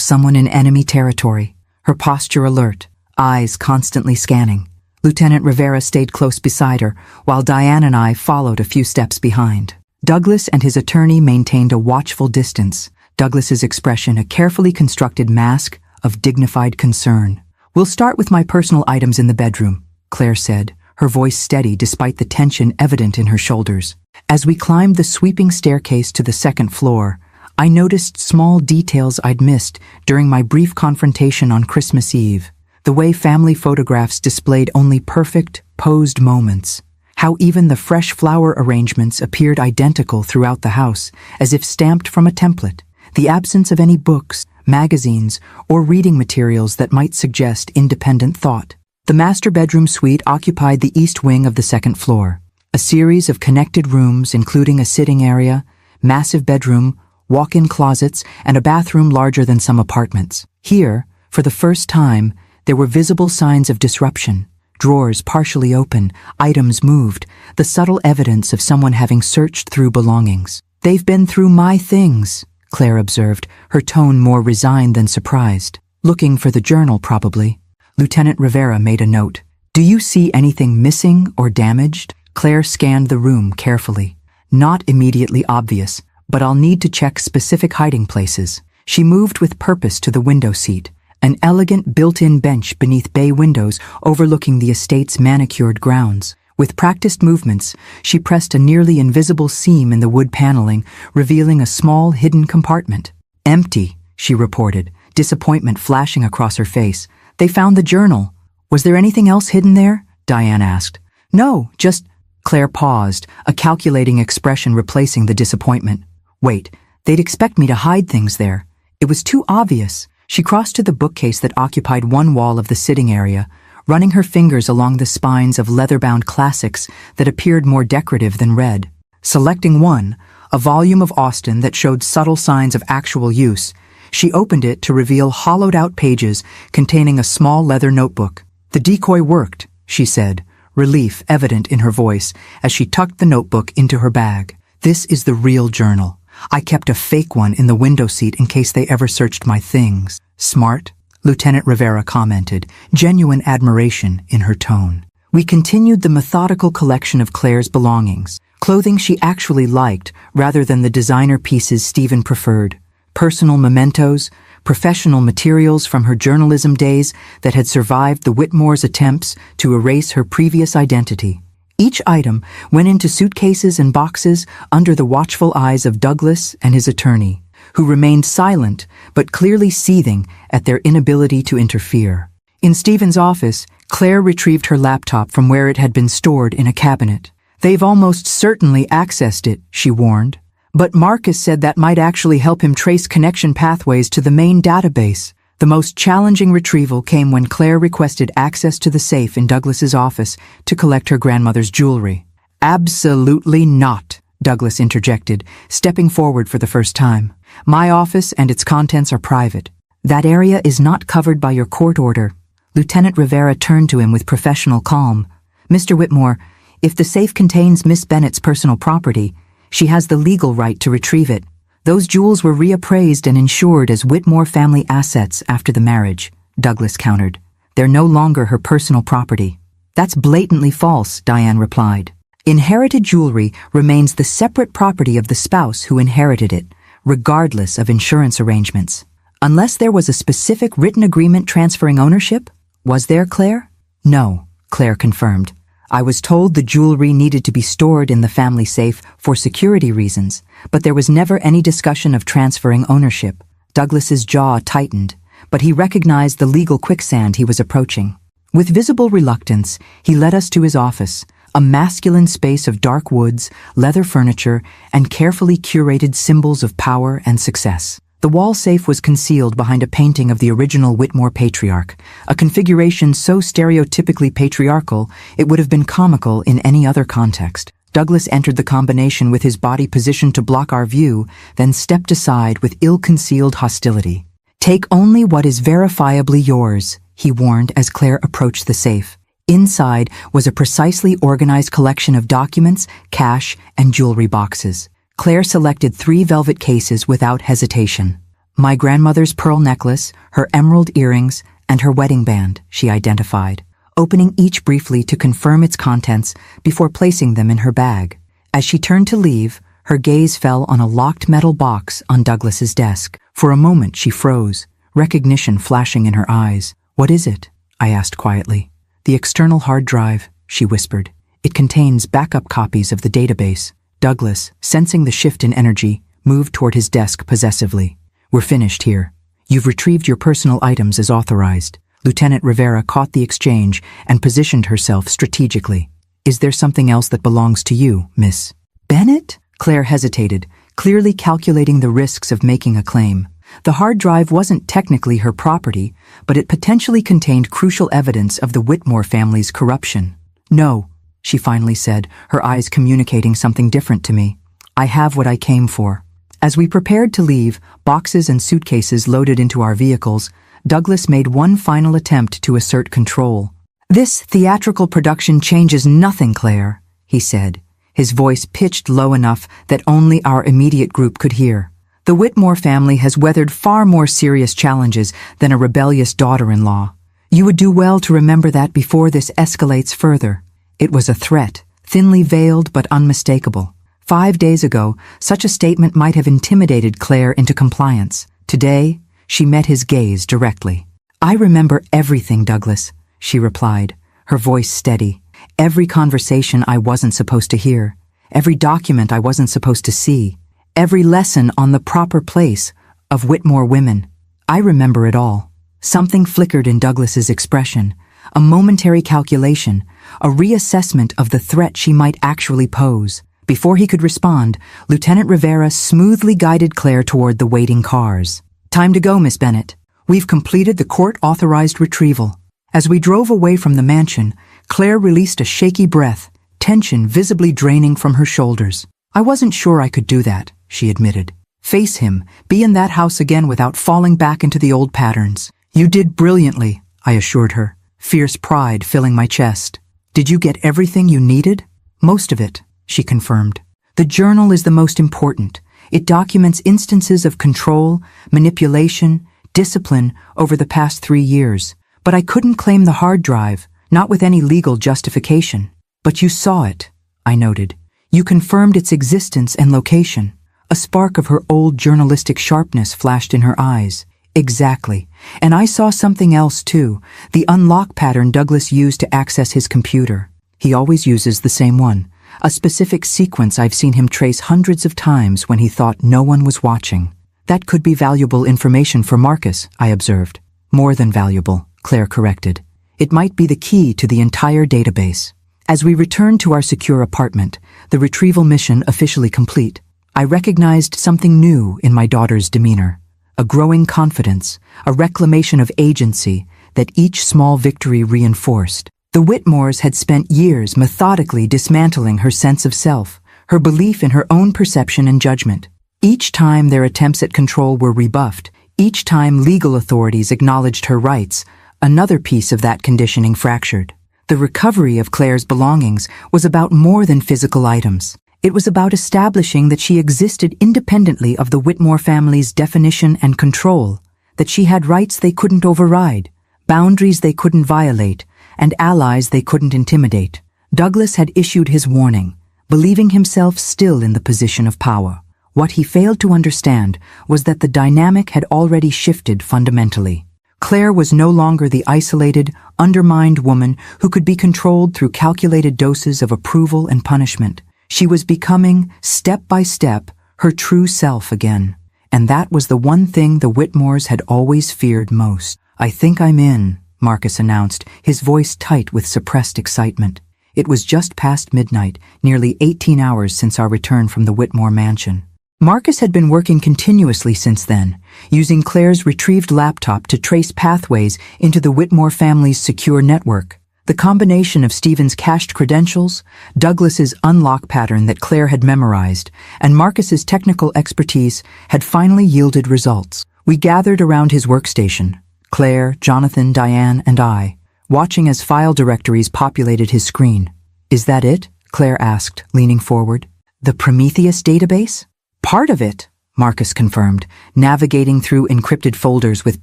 someone in enemy territory, her posture alert, eyes constantly scanning. Lieutenant Rivera stayed close beside her, while Diane and I followed a few steps behind. Douglas and his attorney maintained a watchful distance, Douglas's expression a carefully constructed mask of dignified concern. We'll start with my personal items in the bedroom, Claire said, her voice steady despite the tension evident in her shoulders. As we climbed the sweeping staircase to the second floor, I noticed small details I'd missed during my brief confrontation on Christmas Eve. The way family photographs displayed only perfect, posed moments. How even the fresh flower arrangements appeared identical throughout the house, as if stamped from a template. The absence of any books, magazines, or reading materials that might suggest independent thought. The master bedroom suite occupied the east wing of the second floor. A series of connected rooms including a sitting area, massive bedroom, walk-in closets, and a bathroom larger than some apartments. Here, for the first time, there were visible signs of disruption. Drawers partially open, items moved, the subtle evidence of someone having searched through belongings. "They've been through my things," Claire observed, her tone more resigned than surprised. "Looking for the journal, probably." Lieutenant Rivera made a note. "Do you see anything missing or damaged?" Claire scanned the room carefully. "Not immediately obvious, but I'll need to check specific hiding places." She moved with purpose to the window seat, an elegant built-in bench beneath bay windows overlooking the estate's manicured grounds. With practiced movements, she pressed a nearly invisible seam in the wood paneling, revealing a small hidden compartment. "Empty," she reported, disappointment flashing across her face. "They found the journal." "Was there anything else hidden there?" Diane asked. "No, just—" Claire paused, a calculating expression replacing the disappointment. "Wait, they'd expect me to hide things there. It was too obvious." She crossed to the bookcase that occupied one wall of the sitting area, running her fingers along the spines of leather-bound classics that appeared more decorative than read. Selecting one, a volume of Austen that showed subtle signs of actual use, she opened it to reveal hollowed-out pages containing a small leather notebook. "The decoy worked," she said, relief evident in her voice as she tucked the notebook into her bag. "This is the real journal. I kept a fake one in the window seat in case they ever searched my things." "Smart," Lieutenant Rivera commented, genuine admiration in her tone. We continued the methodical collection of Claire's belongings, clothing she actually liked rather than the designer pieces Stephen preferred, personal mementos, professional materials from her journalism days that had survived the Whitmore's attempts to erase her previous identity. Each item went into suitcases and boxes under the watchful eyes of Douglas and his attorney, who remained silent but clearly seething at their inability to interfere. In Stephen's office, Claire retrieved her laptop from where it had been stored in a cabinet. "They've almost certainly accessed it," she warned. "But Marcus said that might actually help him trace connection pathways to the main database." The most challenging retrieval came when Claire requested access to the safe in Douglas's office to collect her grandmother's jewelry. "Absolutely not," Douglas interjected, stepping forward for the first time. "My office and its contents are private. That area is not covered by your court order." Lieutenant Rivera turned to him with professional calm. "Mr. Whitmore, if the safe contains Miss Bennett's personal property, she has the legal right to retrieve it. Those jewels were reappraised and insured as Whitmore family assets after the marriage," Douglas countered. "They're no longer her personal property." "That's blatantly false," Diane replied. "Inherited jewelry remains the separate property of the spouse who inherited it, regardless of insurance arrangements. Unless there was a specific written agreement transferring ownership. Was there, Claire?" "No," Claire confirmed. "I was told the jewelry needed to be stored in the family safe for security reasons, but there was never any discussion of transferring ownership." Douglas's jaw tightened, but he recognized the legal quicksand he was approaching. With visible reluctance, he led us to his office, a masculine space of dark woods, leather furniture, and carefully curated symbols of power and success. The wall safe was concealed behind a painting of the original Whitmore patriarch, a configuration so stereotypically patriarchal it would have been comical in any other context. Douglas entered the combination with his body positioned to block our view, then stepped aside with ill-concealed hostility. "Take only what is verifiably yours," he warned as Claire approached the safe. Inside was a precisely organized collection of documents, cash, and jewelry boxes. Claire selected 3 velvet cases without hesitation. "My grandmother's pearl necklace, her emerald earrings, and her wedding band," she identified, opening each briefly to confirm its contents before placing them in her bag. As she turned to leave, her gaze fell on a locked metal box on Douglas's desk. For a moment she froze, recognition flashing in her eyes. "What is it?" I asked quietly. "The external hard drive," she whispered. "It contains backup copies of the database." Douglas, sensing the shift in energy, moved toward his desk possessively. "We're finished here. You've retrieved your personal items as authorized. Lieutenant Rivera caught the exchange and positioned herself strategically. Is there something else that belongs to you, Miss Bennett? Claire hesitated, clearly calculating the risks of making a claim. The hard drive wasn't technically her property, but it potentially contained crucial evidence of the Whitmore family's corruption. No, she finally said, her eyes communicating something different to me. I have what I came for. As we prepared to leave, boxes and suitcases loaded into our vehicles, Douglas made one final attempt to assert control. This theatrical production changes nothing, Claire, he said, his voice pitched low enough that only our immediate group could hear. The Whitmore family has weathered far more serious challenges than a rebellious daughter-in-law. You would do well to remember that before this escalates further. It was a threat, thinly veiled but unmistakable. 5 days ago, such a statement might have intimidated Claire into compliance. Today, she met his gaze directly. I remember everything, Douglas, she replied, her voice steady. Every conversation I wasn't supposed to hear. Every document I wasn't supposed to see. Every lesson on the proper place of Whitmore women. I remember it all. Something flickered in Douglas's expression. A momentary calculation. A reassessment of the threat she might actually pose. Before he could respond, Lieutenant Rivera smoothly guided Claire toward the waiting cars. Time to go, Miss Bennett. We've completed the court-authorized retrieval. As we drove away from the mansion, Claire released a shaky breath, tension visibly draining from her shoulders. I wasn't sure I could do that, she admitted. Face him, be in that house again without falling back into the old patterns. You did brilliantly, I assured her, fierce pride filling my chest. Did you get everything you needed? Most of it, she confirmed. The journal is the most important. It documents instances of control, manipulation, discipline over the past 3 years. But I couldn't claim the hard drive, not with any legal justification. But you saw it, I noted. You confirmed its existence and location. A spark of her old journalistic sharpness flashed in her eyes. Exactly. And I saw something else too, the unlock pattern Douglas used to access his computer. He always uses the same one, a specific sequence I've seen him trace hundreds of times when he thought no one was watching. That could be valuable information for Marcus, I observed. More than valuable, Claire corrected. It might be the key to the entire database. As we returned to our secure apartment, the retrieval mission officially complete, I recognized something new in my daughter's demeanor. A growing confidence, a reclamation of agency that each small victory reinforced. The Whitmores had spent years methodically dismantling her sense of self, her belief in her own perception and judgment. Each time their attempts at control were rebuffed, each time legal authorities acknowledged her rights, another piece of that conditioning fractured. The recovery of Claire's belongings was about more than physical items. It was about establishing that she existed independently of the Whitmore family's definition and control, that she had rights they couldn't override, boundaries they couldn't violate, and allies they couldn't intimidate. Douglas had issued his warning, believing himself still in the position of power. What he failed to understand was that the dynamic had already shifted fundamentally. Claire was no longer the isolated, undermined woman who could be controlled through calculated doses of approval and punishment. She was becoming, step by step, her true self again. And that was the one thing the Whitmores had always feared most. I think I'm in, Marcus announced, his voice tight with suppressed excitement. It was just past midnight, nearly 18 hours since our return from the Whitmore mansion. Marcus had been working continuously since then, using Claire's retrieved laptop to trace pathways into the Whitmore family's secure network. The combination of Stephen's cached credentials, Douglas's unlock pattern that Claire had memorized, and Marcus's technical expertise had finally yielded results. We gathered around his workstation, Claire, Jonathan, Diane, and I, watching as file directories populated his screen. Is that it? Claire asked, leaning forward. The Prometheus database? Part of it, Marcus confirmed, navigating through encrypted folders with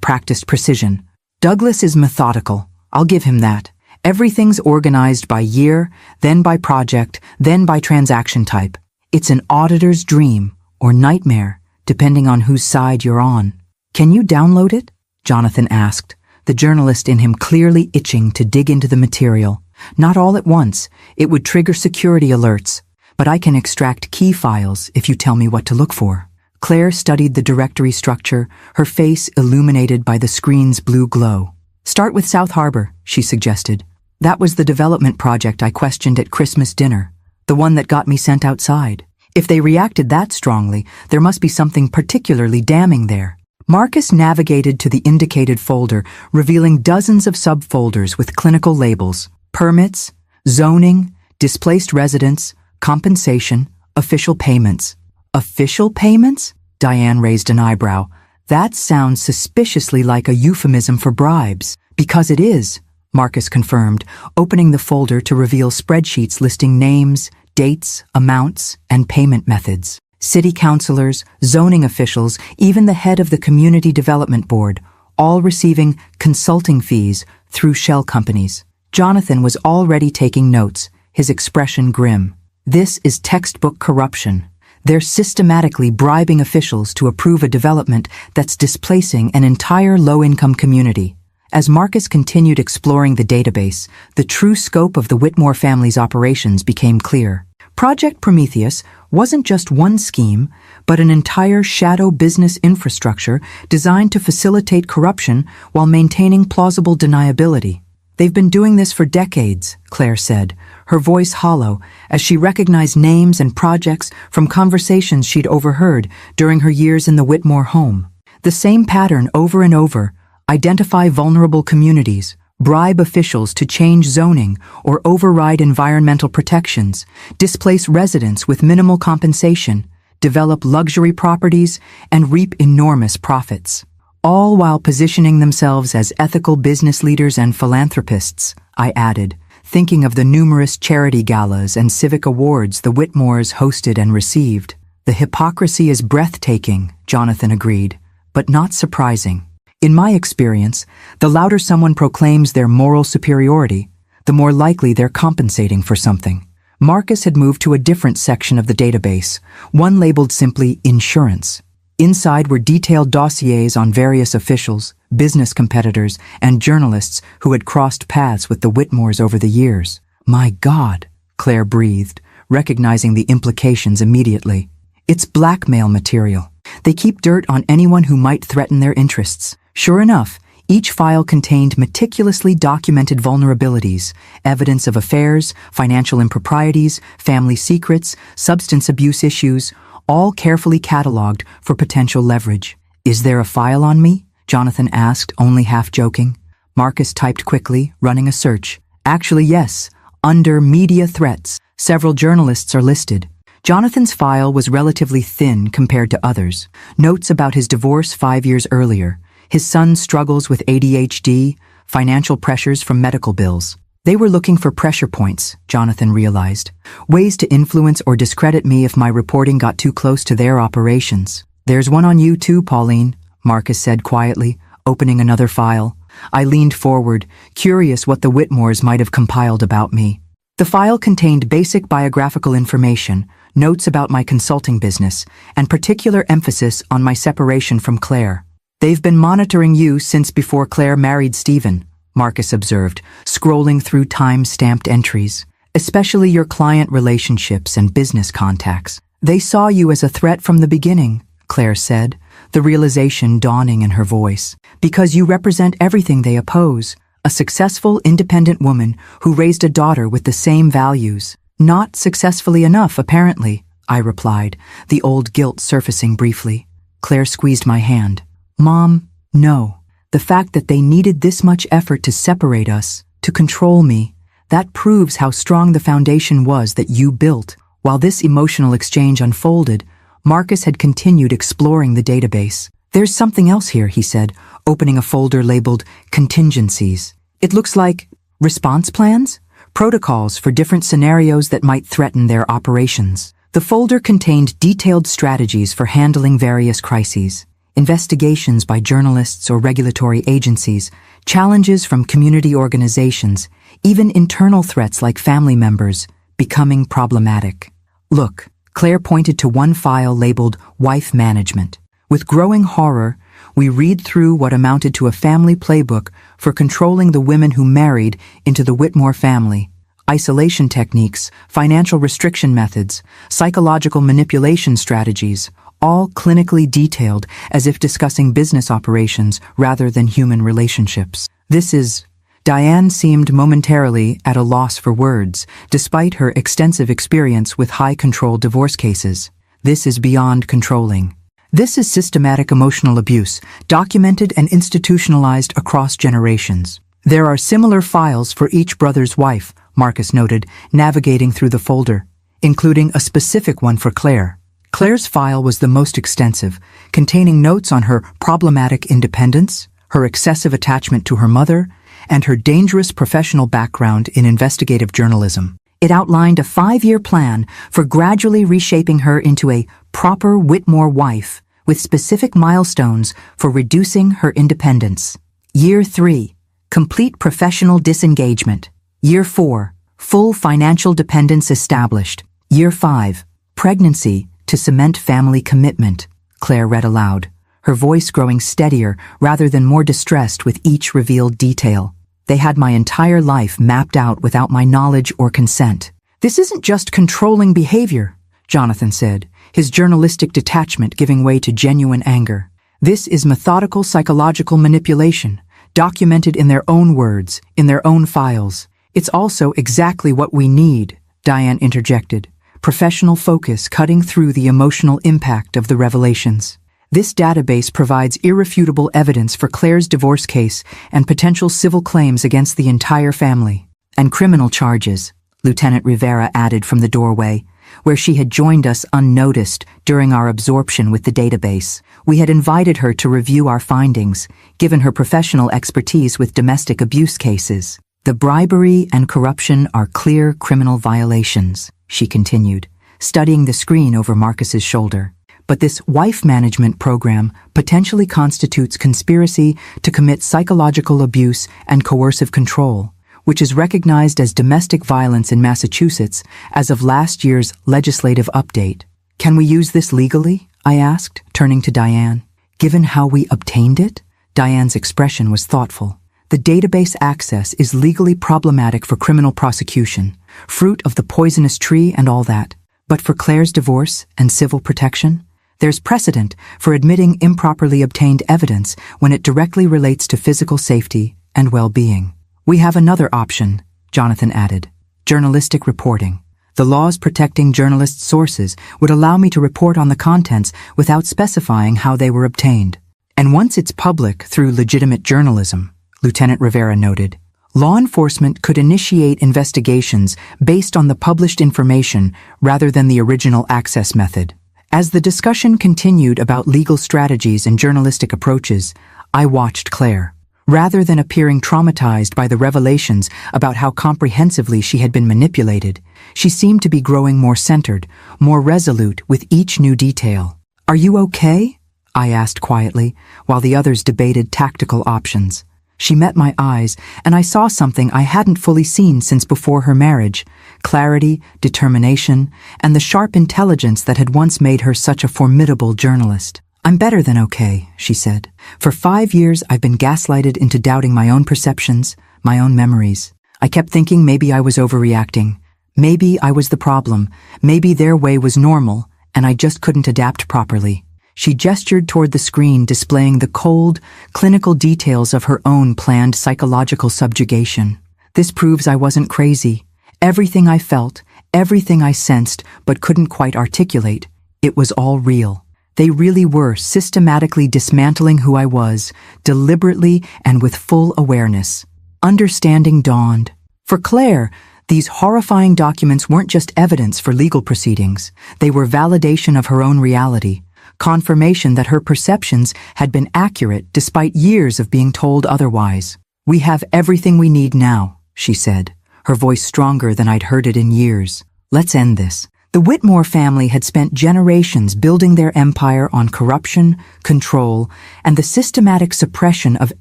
practiced precision. Douglas is methodical, I'll give him that. Everything's organized by year, then by project, then by transaction type. It's an auditor's dream, or nightmare, depending on whose side you're on. Can you download it? Jonathan asked, the journalist in him clearly itching to dig into the material. Not all at once, it would trigger security alerts, but I can extract key files if you tell me what to look for. Claire studied the directory structure, her face illuminated by the screen's blue glow. Start with South Harbor, she suggested. That was the development project I questioned at Christmas dinner, the one that got me sent outside. If they reacted that strongly, there must be something particularly damning there. Marcus navigated to the indicated folder, revealing dozens of subfolders with clinical labels: permits, zoning, displaced residents, compensation, official payments. Official payments? Diane raised an eyebrow. That sounds suspiciously like a euphemism for bribes. Because it is, Marcus confirmed, opening the folder to reveal spreadsheets listing names, dates, amounts, and payment methods. City councilors, zoning officials, even the head of the Community Development Board, all receiving consulting fees through shell companies. Jonathan was already taking notes, his expression grim. This is textbook corruption. They're systematically bribing officials to approve a development that's displacing an entire low-income community. As Marcus continued exploring the database, the true scope of the Whitmore family's operations became clear. Project Prometheus wasn't just one scheme, but an entire shadow business infrastructure designed to facilitate corruption while maintaining plausible deniability. They've been doing this for decades, Claire said, her voice hollow as she recognized names and projects from conversations she'd overheard during her years in the Whitmore home. The same pattern over and over: identify vulnerable communities, bribe officials to change zoning or override environmental protections, displace residents with minimal compensation, develop luxury properties, and reap enormous profits. All while positioning themselves as ethical business leaders and philanthropists, I added, thinking of the numerous charity galas and civic awards the Whitmores hosted and received. The hypocrisy is breathtaking, Jonathan agreed, but not surprising. In my experience, the louder someone proclaims their moral superiority, the more likely they're compensating for something. Marcus had moved to a different section of the database, one labeled simply Insurance. Inside were detailed dossiers on various officials, business competitors, and journalists who had crossed paths with the Whitmores over the years. My God, Claire breathed, recognizing the implications immediately. It's blackmail material. They keep dirt on anyone who might threaten their interests. Sure enough, each file contained meticulously documented vulnerabilities, evidence of affairs, financial improprieties, family secrets, substance abuse issues, all carefully cataloged for potential leverage. Is there a file on me? Jonathan asked, only half joking. Marcus typed quickly, running a search. Actually, yes. Under media threats, several journalists are listed. Jonathan's file was relatively thin compared to others. Notes about his divorce 5 years earlier, his son's struggles with ADHD, financial pressures from medical bills. They were looking for pressure points, Jonathan realized. Ways to influence or discredit me if my reporting got too close to their operations. There's one on you too, Pauline, Marcus said quietly, opening another file. I leaned forward, curious what the Whitmores might have compiled about me. The file contained basic biographical information, notes about my consulting business, and particular emphasis on my separation from Claire. They've been monitoring you since before Claire married Stephen, Marcus observed, scrolling through time-stamped entries, especially your client relationships and business contacts. They saw you as a threat from the beginning, Claire said, the realization dawning in her voice. Because you represent everything they oppose, a successful, independent woman who raised a daughter with the same values. Not successfully enough, apparently, I replied, the old guilt surfacing briefly. Claire squeezed my hand. Mom, no. The fact that they needed this much effort to separate us, to control me, that proves how strong the foundation was that you built. While this emotional exchange unfolded, Marcus had continued exploring the database. There's something else here, he said, opening a folder labeled Contingencies. It looks like response plans? Protocols for different scenarios that might threaten their operations. The folder contained detailed strategies for handling various crises, investigations by journalists or regulatory agencies, challenges from community organizations, even internal threats like family members becoming problematic. Look, Claire pointed to one file labeled Wife Management. With growing horror, we read through what amounted to a family playbook for controlling the women who married into the Whitmore family. Isolation techniques, financial restriction methods, psychological manipulation strategies, all clinically detailed as if discussing business operations rather than human relationships. Diane seemed momentarily at a loss for words, despite her extensive experience with high-control divorce cases. This is beyond controlling. This is systematic emotional abuse, documented and institutionalized across generations. There are similar files for each brother's wife, Marcus noted, navigating through the folder, including a specific one for Claire. Claire's file was the most extensive, containing notes on her problematic independence, her excessive attachment to her mother, and her dangerous professional background in investigative journalism. It outlined a 5-year plan for gradually reshaping her into a proper Whitmore wife with specific milestones for reducing her independence. Year 3, complete professional disengagement. Year 4, full financial dependence established. Year 5, pregnancy to cement family commitment, Claire read aloud, her voice growing steadier rather than more distressed with each revealed detail. They had my entire life mapped out without my knowledge or consent. This isn't just controlling behavior, Jonathan said, his journalistic detachment giving way to genuine anger. This is methodical psychological manipulation, documented in their own words, in their own files. It's also exactly what we need, Diane interjected, professional focus cutting through the emotional impact of the revelations. This database provides irrefutable evidence for Claire's divorce case and potential civil claims against the entire family. And criminal charges, Lieutenant Rivera added from the doorway, where she had joined us unnoticed during our absorption with the database. We had invited her to review our findings, given her professional expertise with domestic abuse cases. The bribery and corruption are clear criminal violations, she continued, studying the screen over Marcus's shoulder. But this wife management program potentially constitutes conspiracy to commit psychological abuse and coercive control, which is recognized as domestic violence in Massachusetts as of last year's legislative update. Can we use this legally? I asked, turning to Diane. Given how we obtained it? Diane's expression was thoughtful. The database access is legally problematic for criminal prosecution, fruit of the poisonous tree and all that. But for Claire's divorce and civil protection, there's precedent for admitting improperly obtained evidence when it directly relates to physical safety and well-being. We have another option, Jonathan added, journalistic reporting. The laws protecting journalists' sources would allow me to report on the contents without specifying how they were obtained. And once it's public through legitimate journalism, Lieutenant Rivera noted, law enforcement could initiate investigations based on the published information rather than the original access method. As the discussion continued about legal strategies and journalistic approaches, I watched Claire. Rather than appearing traumatized by the revelations about how comprehensively she had been manipulated, she seemed to be growing more centered, more resolute with each new detail. "Are you okay?" I asked quietly, while the others debated tactical options. She met my eyes, and I saw something I hadn't fully seen since before her marriage: clarity, determination, and the sharp intelligence that had once made her such a formidable journalist. "I'm better than okay," she said. "For 5 years I've been gaslighted into doubting my own perceptions, my own memories. I kept thinking maybe I was overreacting. Maybe I was the problem. Maybe their way was normal, and I just couldn't adapt properly." She gestured toward the screen displaying the cold, clinical details of her own planned psychological subjugation. "This proves I wasn't crazy. Everything I felt, everything I sensed but couldn't quite articulate, it was all real. They really were systematically dismantling who I was, deliberately and with full awareness." Understanding dawned. For Claire, these horrifying documents weren't just evidence for legal proceedings. They were validation of her own reality, confirmation that her perceptions had been accurate despite years of being told otherwise. "We have everything we need now," she said, her voice stronger than I'd heard it in years. "Let's end this." The Whitmore family had spent generations building their empire on corruption, control, and the systematic suppression of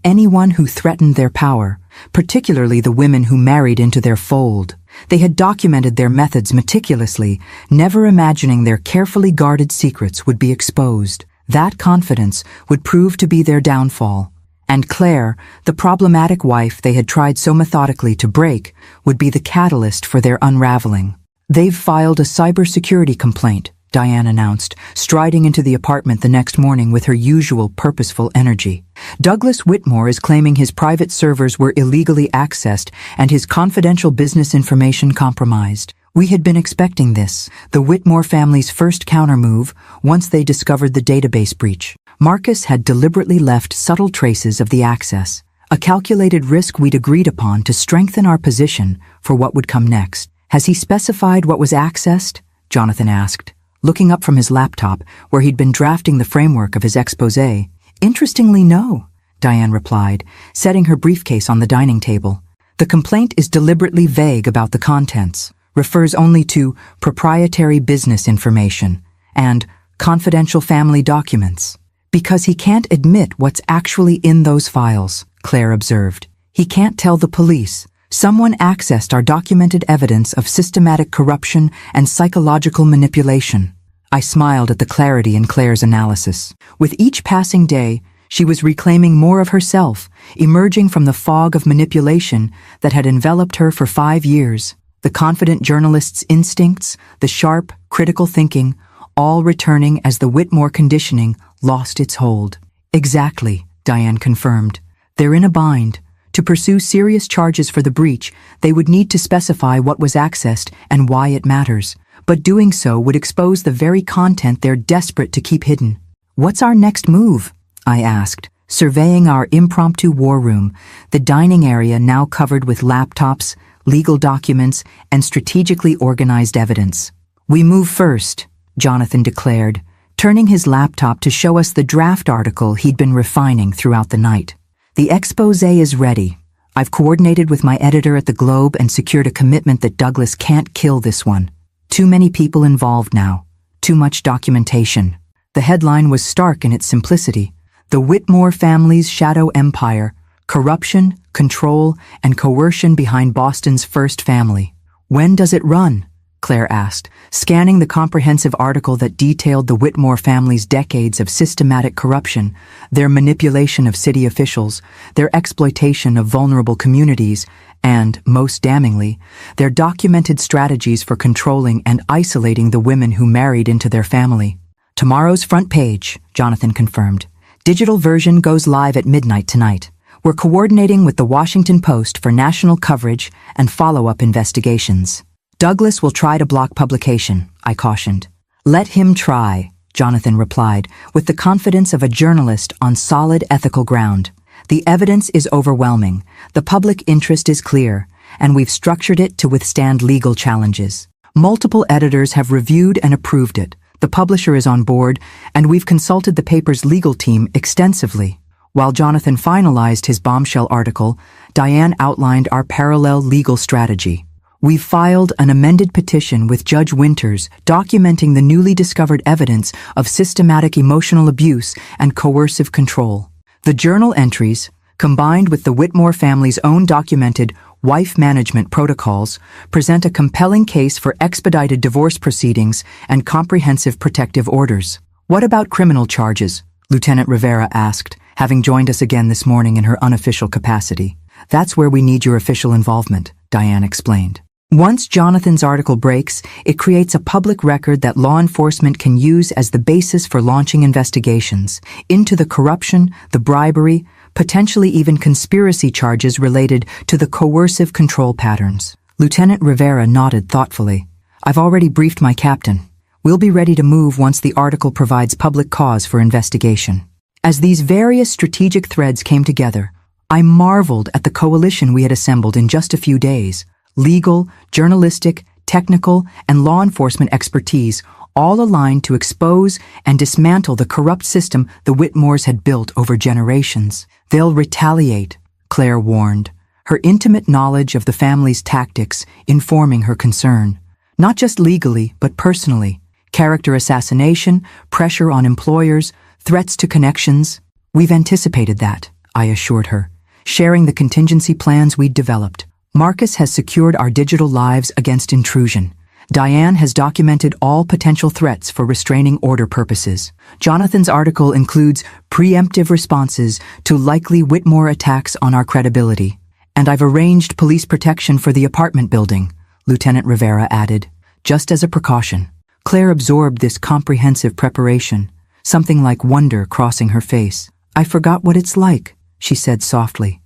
anyone who threatened their power, particularly the women who married into their fold. They had documented their methods meticulously, never imagining their carefully guarded secrets would be exposed. That confidence would prove to be their downfall. And Claire, the problematic wife they had tried so methodically to break, would be the catalyst for their unraveling. "They've filed a cybersecurity complaint," Diane announced, striding into the apartment the next morning with her usual purposeful energy. Douglas Whitmore is claiming his private servers were illegally accessed and his confidential business information compromised. We had been expecting this, the Whitmore family's first countermove, once they discovered the database breach. Marcus had deliberately left subtle traces of the access, a calculated risk we'd agreed upon to strengthen our position for what would come next. Has he specified what was accessed? Jonathan asked, looking up from his laptop where he'd been drafting the framework of his exposé. Interestingly, no, Diane replied, setting her briefcase on the dining table. The complaint is deliberately vague about the contents, refers only to proprietary business information and confidential family documents. Because he can't admit what's actually in those files, Claire observed. He can't tell the police. Someone accessed our documented evidence of systematic corruption and psychological manipulation. I smiled at the clarity in Claire's analysis. With each passing day, she was reclaiming more of herself, emerging from the fog of manipulation that had enveloped her for 5 years. The confident journalist's instincts, the sharp, critical thinking, all returning as the Whitmore conditioning lost its hold. Exactly, Diane confirmed. They're in a bind. To pursue serious charges for the breach, they would need to specify what was accessed and why it matters. But doing so would expose the very content they're desperate to keep hidden. What's our next move? I asked, surveying our impromptu war room, the dining area now covered with laptops, legal documents, and strategically organized evidence. We move first, Jonathan declared, turning his laptop to show us the draft article he'd been refining throughout the night. The exposé is ready. I've coordinated with my editor at the Globe and secured a commitment that Douglas can't kill this one. Too many people involved now. Too much documentation. The headline was stark in its simplicity. The Whitmore family's shadow empire, corruption, control, and coercion behind Boston's first family. When does it run? Claire asked, scanning the comprehensive article that detailed the Whitmore family's decades of systematic corruption, their manipulation of city officials, their exploitation of vulnerable communities, and, most damningly, their documented strategies for controlling and isolating the women who married into their family. Tomorrow's front page, Jonathan confirmed. Digital version goes live at midnight tonight. We're coordinating with the Washington Post for national coverage and follow-up investigations. Douglas will try to block publication, I cautioned. Let him try, Jonathan replied, with the confidence of a journalist on solid ethical ground. The evidence is overwhelming, the public interest is clear, and we've structured it to withstand legal challenges. Multiple editors have reviewed and approved it. The publisher is on board, and we've consulted the paper's legal team extensively. While Jonathan finalized his bombshell article, Diane outlined our parallel legal strategy. We've filed an amended petition with Judge Winters documenting the newly discovered evidence of systematic emotional abuse and coercive control. The journal entries, combined with the Whitmore family's own documented wife management protocols, present a compelling case for expedited divorce proceedings and comprehensive protective orders. What about criminal charges? Lieutenant Rivera asked, having joined us again this morning in her unofficial capacity. That's where we need your official involvement, Diane explained. Once Jonathan's article breaks, it creates a public record that law enforcement can use as the basis for launching investigations into the corruption, the bribery, potentially even conspiracy charges related to the coercive control patterns. Lieutenant Rivera nodded thoughtfully. I've already briefed my captain. We'll be ready to move once the article provides public cause for investigation. As these various strategic threads came together, I marveled at the coalition we had assembled in just a few days. Legal, journalistic, technical, and law enforcement expertise, all aligned to expose and dismantle the corrupt system the Whitmores had built over generations. They'll retaliate, Claire warned, her intimate knowledge of the family's tactics informing her concern. Not just legally, but personally. Character assassination, pressure on employers, threats to connections. We've anticipated that, I assured her, sharing the contingency plans we'd developed. Marcus has secured our digital lives against intrusion. Diane has documented all potential threats for restraining order purposes. Jonathan's article includes preemptive responses to likely Whitmore attacks on our credibility. And I've arranged police protection for the apartment building, Lieutenant Rivera added, just as a precaution. Claire absorbed this comprehensive preparation, something like wonder crossing her face. "I forgot what it's like," she said softly.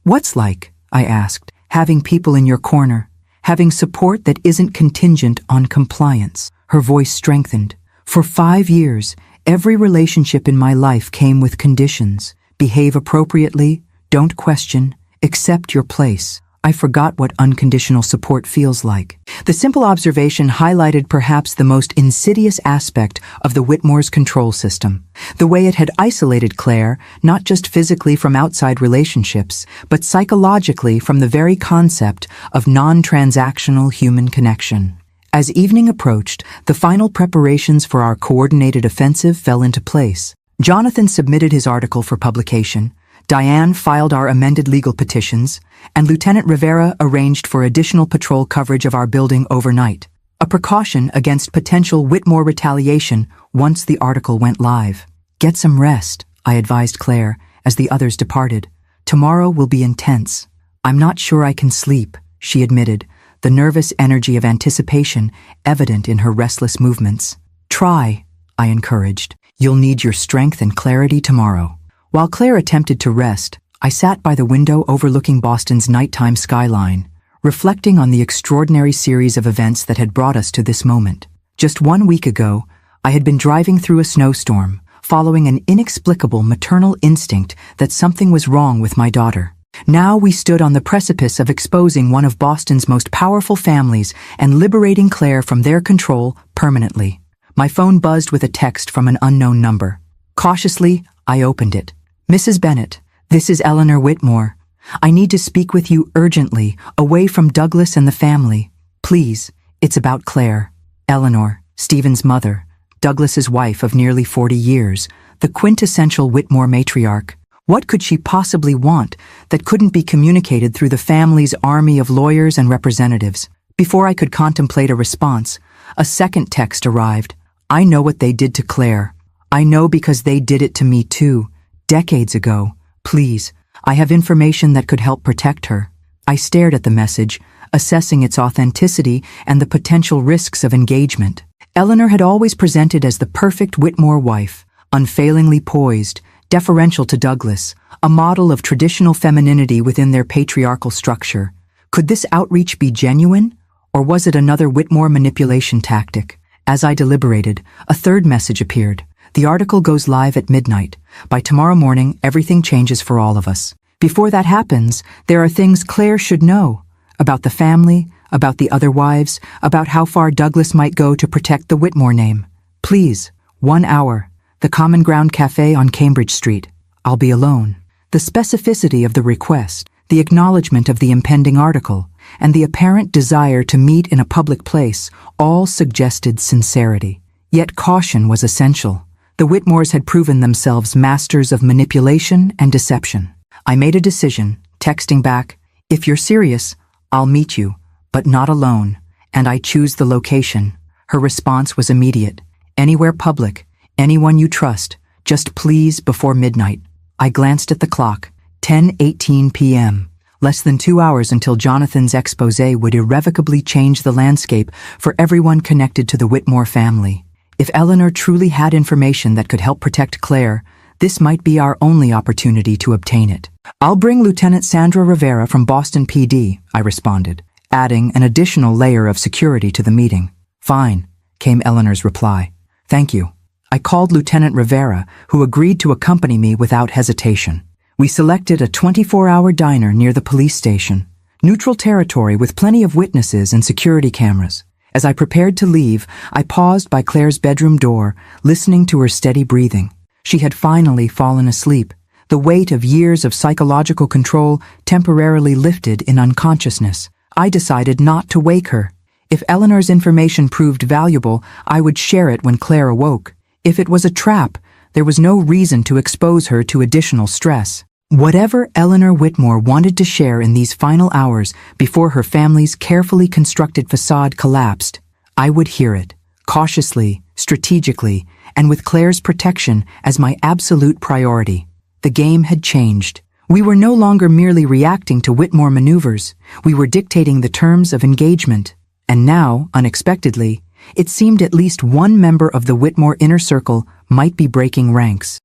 What's like?" I asked. "Having people in your corner, having support that isn't contingent on compliance." Her voice strengthened. "For 5 years, every relationship in my life came with conditions. Behave appropriately, don't question, accept your place. I forgot what unconditional support feels like." The simple observation highlighted perhaps the most insidious aspect of the Whitmore's control system, the way it had isolated Claire, not just physically from outside relationships, but psychologically from the very concept of non-transactional human connection. As evening approached, the final preparations for our coordinated offensive fell into place. Jonathan submitted his article for publication, Diane filed our amended legal petitions, and Lieutenant Rivera arranged for additional patrol coverage of our building overnight, a precaution against potential Whitmore retaliation once the article went live. "Get some rest," I advised Claire as the others departed. "Tomorrow will be intense." "I'm not sure I can sleep," she admitted, the nervous energy of anticipation evident in her restless movements. "Try," I encouraged. "You'll need your strength and clarity tomorrow." While Claire attempted to rest, I sat by the window overlooking Boston's nighttime skyline, reflecting on the extraordinary series of events that had brought us to this moment. Just 1 week ago, I had been driving through a snowstorm, following an inexplicable maternal instinct that something was wrong with my daughter. Now we stood on the precipice of exposing one of Boston's most powerful families and liberating Claire from their control permanently. My phone buzzed with a text from an unknown number. Cautiously, I opened it. "Mrs. Bennett, this is Eleanor Whitmore. I need to speak with you urgently, away from Douglas and the family. Please, it's about Claire." Eleanor, Stephen's mother, Douglas's wife of nearly 40 years, the quintessential Whitmore matriarch. What could she possibly want that couldn't be communicated through the family's army of lawyers and representatives? Before I could contemplate a response, a second text arrived. "I know what they did to Claire. I know because they did it to me too. Decades ago. Please, I have information that could help protect her." I stared at the message, assessing its authenticity and the potential risks of engagement. Eleanor had always presented as the perfect Whitmore wife, unfailingly poised, deferential to Douglas, a model of traditional femininity within their patriarchal structure. Could this outreach be genuine, or was it another Whitmore manipulation tactic? As I deliberated, a third message appeared. "The article goes live at midnight. By tomorrow morning, everything changes for all of us. Before that happens, there are things Claire should know. About the family, about the other wives, about how far Douglas might go to protect the Whitmore name. Please, 1 hour. The Common Ground Cafe on Cambridge Street. I'll be alone." The specificity of the request, the acknowledgement of the impending article, and the apparent desire to meet in a public place all suggested sincerity. Yet caution was essential. The Whitmores had proven themselves masters of manipulation and deception. I made a decision, texting back, "If you're serious, I'll meet you, but not alone, and I choose the location." Her response was immediate. "Anywhere public, anyone you trust, just please before midnight." I glanced at the clock, 10:18 p.m. Less than 2 hours until Jonathan's exposé would irrevocably change the landscape for everyone connected to the Whitmore family. If Eleanor truly had information that could help protect Claire, this might be our only opportunity to obtain it. "I'll bring Lieutenant Sandra Rivera from Boston PD, I responded, adding an additional layer of security to the meeting. "Fine," came Eleanor's reply. "Thank you." I called Lieutenant Rivera, who agreed to accompany me without hesitation. We selected a 24-hour diner near the police station, neutral territory with plenty of witnesses and security cameras. As I prepared to leave, I paused by Claire's bedroom door, listening to her steady breathing. She had finally fallen asleep, the weight of years of psychological control temporarily lifted in unconsciousness. I decided not to wake her. If Eleanor's information proved valuable, I would share it when Claire awoke. If it was a trap, there was no reason to expose her to additional stress. Whatever Eleanor Whitmore wanted to share in these final hours before her family's carefully constructed facade collapsed, I would hear it, cautiously, strategically, and with Claire's protection as my absolute priority. The game had changed. We were no longer merely reacting to Whitmore maneuvers. We were dictating the terms of engagement. And now, unexpectedly, It seemed at least one member of the Whitmore inner circle might be breaking ranks.